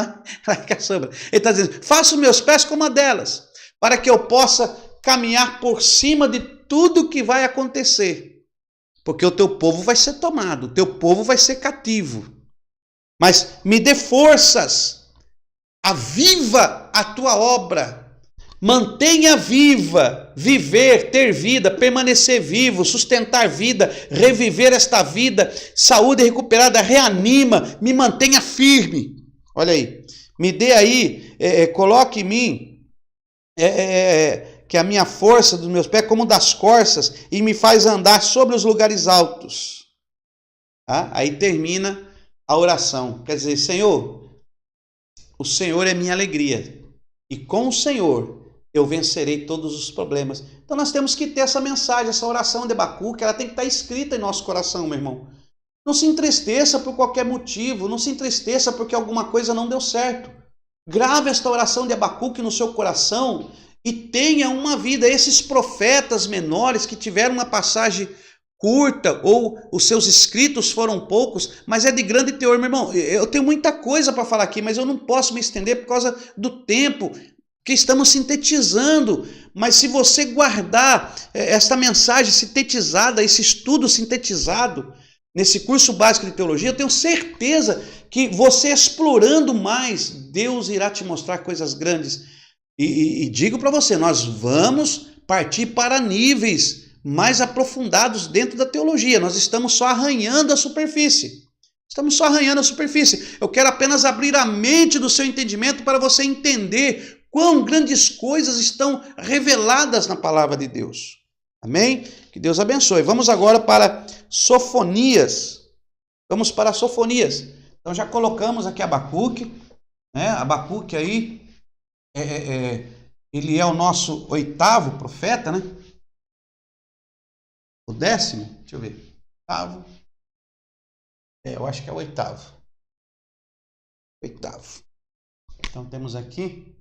ela fica sobre. Ele está dizendo, faça os meus pés como a delas, para que eu possa caminhar por cima de tudo que vai acontecer. Porque o teu povo vai ser tomado, o teu povo vai ser cativo. Mas me dê forças, aviva a tua obra, mantenha viva, viver, ter vida, permanecer vivo, sustentar vida, reviver esta vida, saúde recuperada, reanima, me mantenha firme. Olha aí, me dê aí, coloque em mim, que a minha força dos meus pés como das corças e me faz andar sobre os lugares altos. Tá? Aí termina a oração, quer dizer, Senhor, o Senhor é minha alegria e com o Senhor eu vencerei todos os problemas. Então nós temos que ter essa mensagem, essa oração de Abacuque, ela tem que estar escrita em nosso coração, meu irmão. Não se entristeça por qualquer motivo, não se entristeça porque alguma coisa não deu certo. Grave esta oração de Abacuque no seu coração e tenha uma vida. Esses profetas menores que tiveram uma passagem curta ou os seus escritos foram poucos, mas é de grande teor, meu irmão. Eu tenho muita coisa para falar aqui, mas eu não posso me estender por causa do tempo que estamos sintetizando. Mas se você guardar esta mensagem sintetizada, esse estudo sintetizado nesse curso básico de teologia, eu tenho certeza que você explorando mais, Deus irá te mostrar coisas grandes. E digo para você, nós vamos partir para níveis mais aprofundados dentro da teologia. Nós estamos só arranhando a superfície. Estamos só arranhando a superfície. Eu quero apenas abrir a mente do seu entendimento para você entender quão grandes coisas estão reveladas na palavra de Deus. Amém? Que Deus abençoe. Vamos agora para Sofonias. Vamos para Sofonias. Então já colocamos aqui Abacuque, né? Abacuque aí, ele é o nosso 8º profeta, né? O 10º, deixa eu ver. 8º. Eu acho que é o 8º. 8º. Então temos aqui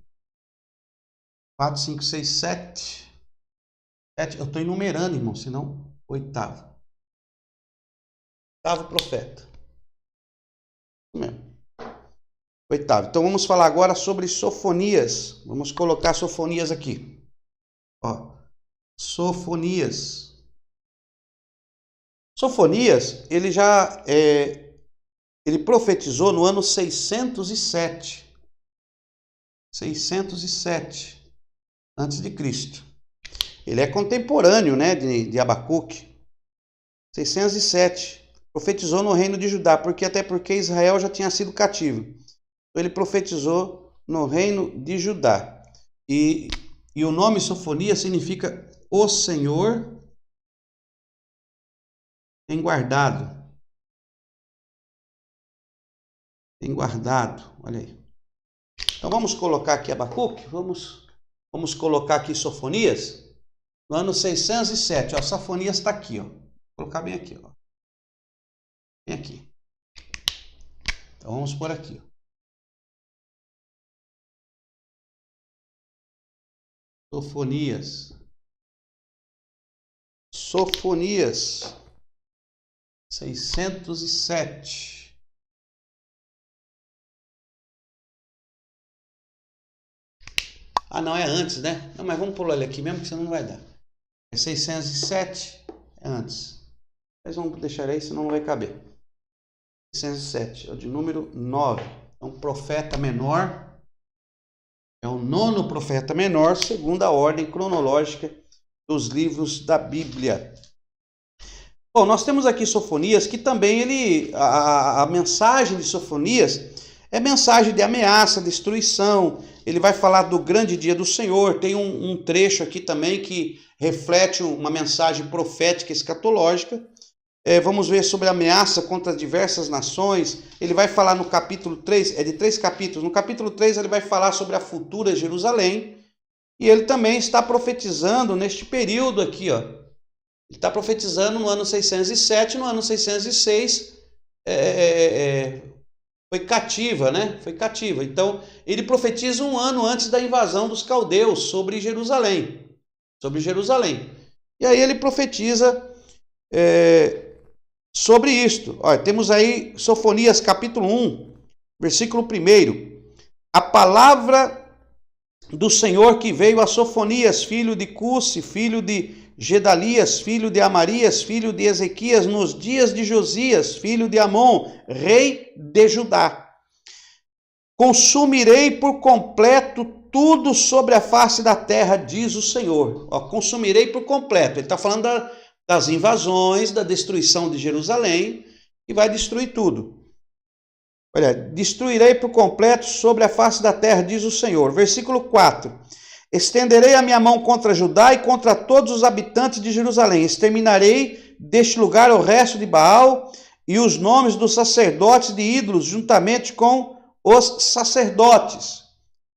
4, 5, 6, 7. Eu estou enumerando, irmão, senão 8º. 8º profeta. Isso mesmo. 8º. Então vamos falar agora sobre Sofonias. Vamos colocar Sofonias aqui. Ó, Sofonias. Sofonias, ele já ele profetizou no ano 607. 607 antes de Cristo. Ele é contemporâneo, né, de Abacuque. 607. Profetizou no reino de Judá, até porque Israel já tinha sido cativo. Então ele profetizou no reino de Judá. E o nome Sofonias significa o Senhor tem guardado. Tem guardado. Olha aí. Então vamos colocar aqui Abacuque. Vamos colocar aqui Sofonias. No ano 607. Ó, Sofonias está aqui. Ó. Vou colocar bem aqui. Ó. Bem aqui. Então vamos por aqui. Ó. Sofonias. Sofonias 607. Ah, não, é antes, né? Não, mas vamos pular ele aqui mesmo, que senão não vai dar. É 607, é antes. Mas vamos deixar aí, senão não vai caber. 607, é o de número 9. É um profeta menor. É o nono profeta menor, segundo a ordem cronológica dos livros da Bíblia. Bom, nós temos aqui Sofonias, que também a mensagem de Sofonias é mensagem de ameaça, destruição. Ele vai falar do grande dia do Senhor. Tem um trecho aqui também que reflete uma mensagem profética escatológica. Vamos ver sobre a ameaça contra diversas nações. Ele vai falar no capítulo 3, é de 3 capítulos. No capítulo 3 ele vai falar sobre a futura Jerusalém. E ele também está profetizando neste período aqui, ó. Ele está profetizando no ano 607, no ano 606 foi cativa, né? Foi cativa. Então, ele profetiza um ano antes da invasão dos caldeus sobre Jerusalém. Sobre Jerusalém. E aí ele profetiza sobre isto. Olha, temos aí Sofonias capítulo 1, versículo 1. A palavra do Senhor que veio a Sofonias, filho de Cusi, filho de Gedalias, filho de Amarias, filho de Ezequias, nos dias de Josias, filho de Amon, rei de Judá. Consumirei por completo tudo sobre a face da terra, diz o Senhor. Ó, consumirei por completo. Ele está falando das invasões, da destruição de Jerusalém, e vai destruir tudo. Olha, destruirei por completo sobre a face da terra, diz o Senhor. Versículo 4. Estenderei a minha mão contra Judá e contra todos os habitantes de Jerusalém. Exterminarei deste lugar o resto de Baal e os nomes dos sacerdotes de ídolos, juntamente com os sacerdotes.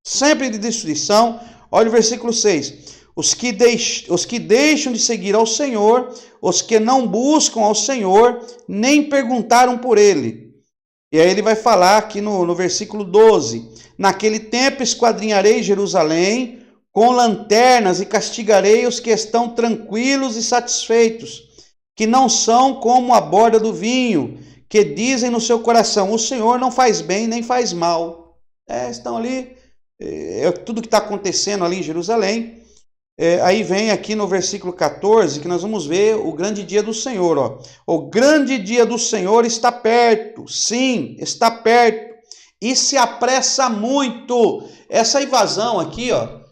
Sempre de destruição. Olha o versículo 6. Os que deixam de seguir ao Senhor, os que não buscam ao Senhor, nem perguntaram por ele. E aí ele vai falar aqui no versículo 12. Naquele tempo esquadrinharei Jerusalém com lanternas e castigarei os que estão tranquilos e satisfeitos, que não são como a borda do vinho, que dizem no seu coração, o Senhor não faz bem nem faz mal. Estão ali, tudo que está acontecendo ali em Jerusalém. Aí vem aqui no versículo 14, que nós vamos ver o grande dia do Senhor. Ó. O grande dia do Senhor está perto, sim, está perto, e se apressa muito. Essa invasão aqui, ó,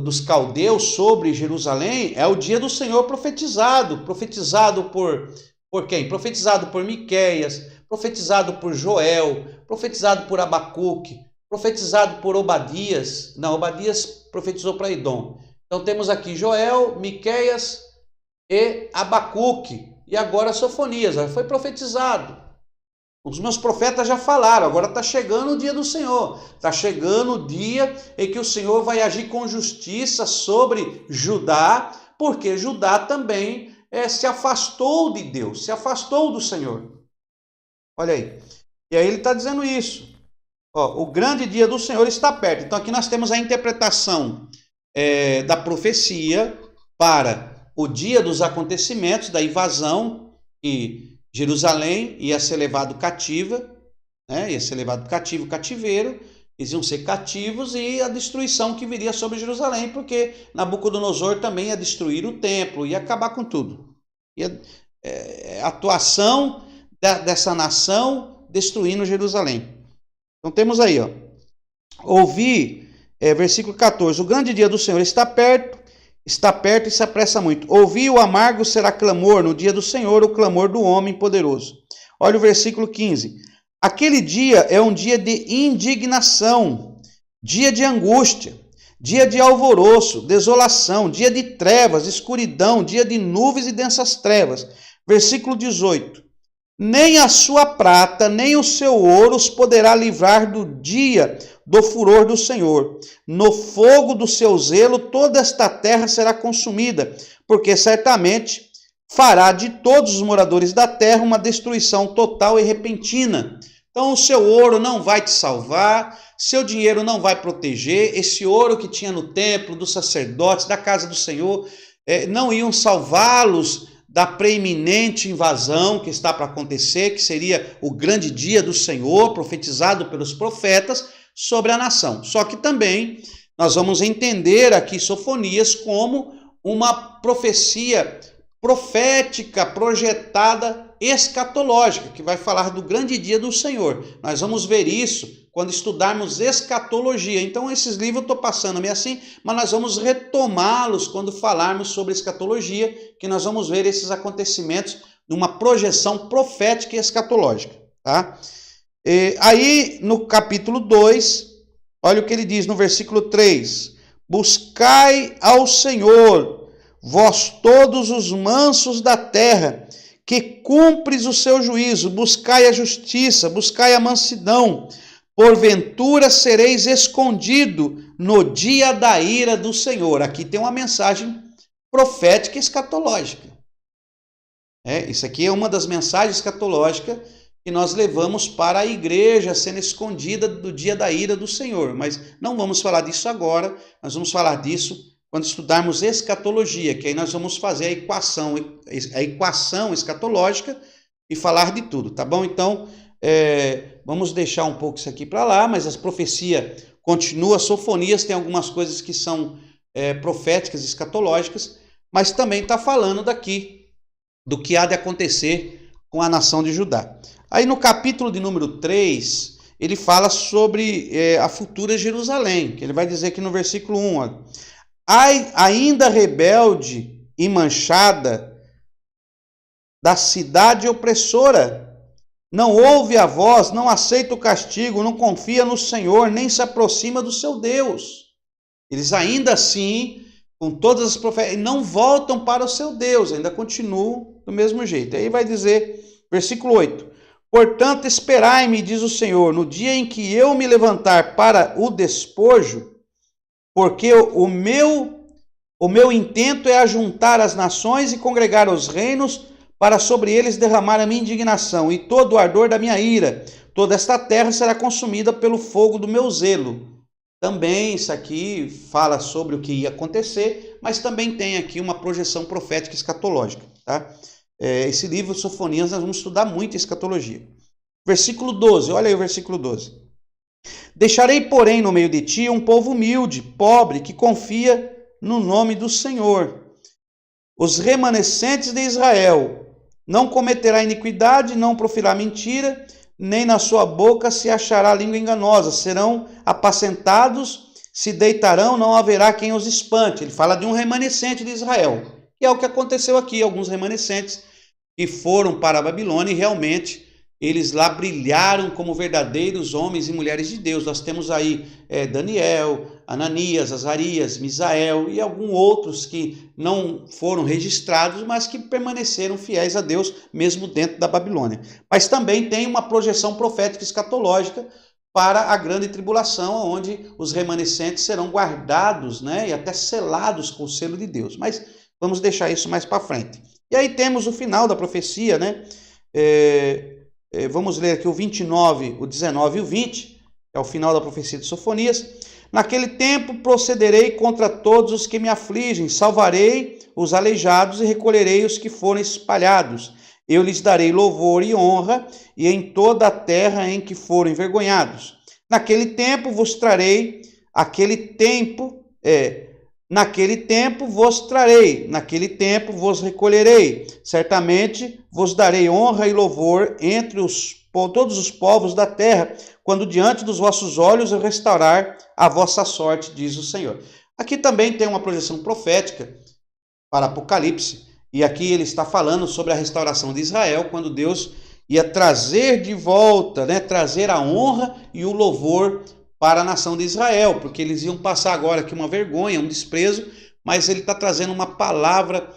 dos caldeus sobre Jerusalém é o dia do Senhor profetizado por quem? Profetizado por Miqueias, profetizado por Joel, profetizado por Abacuque, profetizado por Obadias. Não, Obadias profetizou para Edom. Então temos aqui Joel, Miqueias e Abacuque. E agora Sofonias, foi profetizado. Os meus profetas já falaram, agora está chegando o dia do Senhor. Está chegando o dia em que o Senhor vai agir com justiça sobre Judá, porque Judá também se afastou de Deus, se afastou do Senhor. Olha aí. E aí ele está dizendo isso. Ó, o grande dia do Senhor está perto. Então aqui nós temos a interpretação da profecia para o dia dos acontecimentos, da invasão, e Jerusalém ia ser levado cativa, né? Ia ser levado cativo, cativeiro, eles iam ser cativos, e a destruição que viria sobre Jerusalém, porque Nabucodonosor também ia destruir o templo, ia acabar com tudo. A atuação dessa nação destruindo Jerusalém. Então temos aí, ó, versículo 14, o grande dia do Senhor está perto e se apressa muito. Ouvi o amargo será clamor, no dia do Senhor, o clamor do homem poderoso. Olha o versículo 15. Aquele dia é um dia de indignação, dia de angústia, dia de alvoroço, desolação, dia de trevas, escuridão, dia de nuvens e densas trevas. Versículo 18. Nem a sua prata, nem o seu ouro os poderá livrar do dia do furor do Senhor. No fogo do seu zelo, toda esta terra será consumida, porque certamente fará de todos os moradores da terra uma destruição total e repentina. Então o seu ouro não vai te salvar, seu dinheiro não vai proteger, esse ouro que tinha no templo, dos sacerdotes, da casa do Senhor, não iam salvá-los da preeminente invasão que está para acontecer, que seria o grande dia do Senhor, profetizado pelos profetas sobre a nação. Só que também nós vamos entender aqui Sofonias como uma profecia profética, projetada, escatológica, que vai falar do grande dia do Senhor. Nós vamos ver isso quando estudarmos escatologia. Então, esses livros eu estou passando meio assim, mas nós vamos retomá-los quando falarmos sobre escatologia, que nós vamos ver esses acontecimentos numa projeção profética e escatológica. Tá? Aí, no capítulo 2, olha o que ele diz no versículo 3. Buscai ao Senhor, vós todos os mansos da terra, que cumpres o seu juízo, buscai a justiça, buscai a mansidão, porventura sereis escondido no dia da ira do Senhor. Aqui tem uma mensagem profética e escatológica. Isso aqui é uma das mensagens escatológicas que nós levamos para a igreja sendo escondida do dia da ira do Senhor. Mas não vamos falar disso agora, nós vamos falar disso quando estudarmos escatologia, que aí nós vamos fazer a equação escatológica e falar de tudo, tá bom? Então, vamos deixar um pouco isso aqui para lá, mas as profecias continuam, Sofonias tem algumas coisas que são proféticas, escatológicas, mas também está falando daqui do que há de acontecer com a nação de Judá. Aí no capítulo de número 3, ele fala sobre a futura Jerusalém, que ele vai dizer aqui no versículo 1, olha, ainda rebelde e manchada da cidade opressora, não ouve a voz, não aceita o castigo, não confia no Senhor, nem se aproxima do seu Deus. Eles ainda assim, com todas as profecias, não voltam para o seu Deus, ainda continuam do mesmo jeito. Aí vai dizer, versículo 8, portanto esperai-me, diz o Senhor, no dia em que eu me levantar para o despojo, porque o meu intento é ajuntar as nações e congregar os reinos para sobre eles derramar a minha indignação e todo o ardor da minha ira. Toda esta terra será consumida pelo fogo do meu zelo. Também isso aqui fala sobre o que ia acontecer, mas também tem aqui uma projeção profética escatológica. Tá? Esse livro, Sofonias, nós vamos estudar muito escatologia. Versículo 12, olha aí o versículo 12. Deixarei, porém, no meio de ti um povo humilde, pobre, que confia no nome do Senhor. Os remanescentes de Israel não cometerá iniquidade, não profirá mentira, nem na sua boca se achará língua enganosa. Serão apacentados, se deitarão, não haverá quem os espante. Ele fala de um remanescente de Israel, que é o que aconteceu aqui. Alguns remanescentes que foram para a Babilônia e realmente eles lá brilharam como verdadeiros homens e mulheres de Deus. Nós temos aí Daniel, Ananias, Azarias, Misael e alguns outros que não foram registrados, mas que permaneceram fiéis a Deus, mesmo dentro da Babilônia. Mas também tem uma projeção profética escatológica para a grande tribulação, onde os remanescentes serão guardados, né, e até selados com o selo de Deus. Mas vamos deixar isso mais para frente. E aí temos o final da profecia, né? Vamos ler aqui o 29, o 19 e o 20, é o final da profecia de Sofonias. Naquele tempo procederei contra todos os que me afligem, salvarei os aleijados e recolherei os que forem espalhados. Eu lhes darei louvor e honra, e em toda a terra em que forem envergonhados. Naquele tempo vos trarei, naquele tempo vos trarei, naquele tempo vos recolherei. Certamente vos darei honra e louvor entre todos os povos da terra, quando diante dos vossos olhos eu restaurar a vossa sorte, diz o Senhor. Aqui também tem uma projeção profética para Apocalipse, e aqui ele está falando sobre a restauração de Israel, quando Deus ia trazer de volta, né, trazer a honra e o louvor para a nação de Israel, porque eles iam passar agora aqui uma vergonha, um desprezo, mas ele está trazendo uma palavra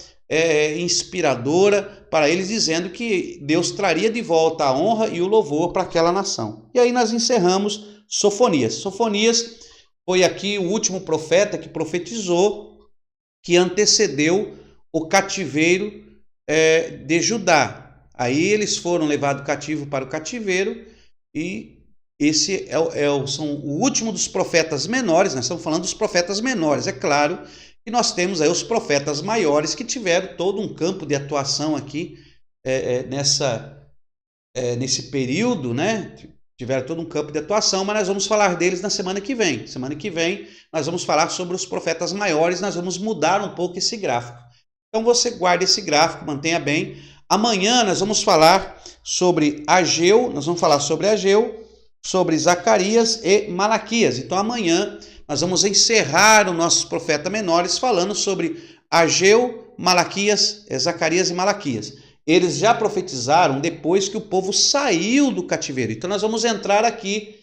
inspiradora para eles, dizendo que Deus traria de volta a honra e o louvor para aquela nação. E aí nós encerramos Sofonias. Sofonias foi aqui o último profeta que profetizou, que antecedeu o cativeiro de Judá. Aí eles foram levados cativo para o cativeiro e esse são o último dos profetas menores. Nós estamos falando dos profetas menores. É claro que nós temos aí os profetas maiores que tiveram todo um campo de atuação aqui nesse período, né? Tiveram todo um campo de atuação, mas nós vamos falar deles na semana que vem. Semana que vem nós vamos falar sobre os profetas maiores, nós vamos mudar um pouco esse gráfico. Então você guarda esse gráfico, mantenha bem. Amanhã nós vamos falar sobre Ageu, sobre Zacarias e Malaquias. Então amanhã nós vamos encerrar os nossos profetas menores falando sobre Ageu, Malaquias, Zacarias e Malaquias. Eles já profetizaram depois que o povo saiu do cativeiro. Então nós vamos entrar aqui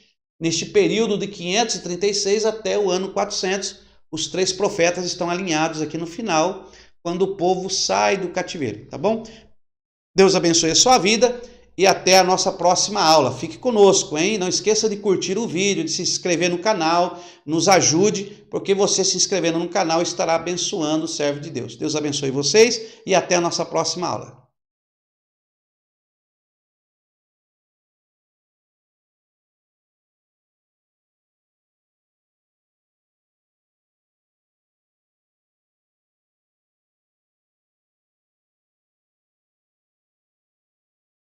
neste período de 536 até o ano 400. Os 3 profetas estão alinhados aqui no final, quando o povo sai do cativeiro, tá bom? Deus abençoe a sua vida e até a nossa próxima aula. Fique conosco, hein? Não esqueça de curtir o vídeo, de se inscrever no canal, nos ajude, porque você se inscrevendo no canal estará abençoando o servo de Deus. Deus abençoe vocês e até a nossa próxima aula.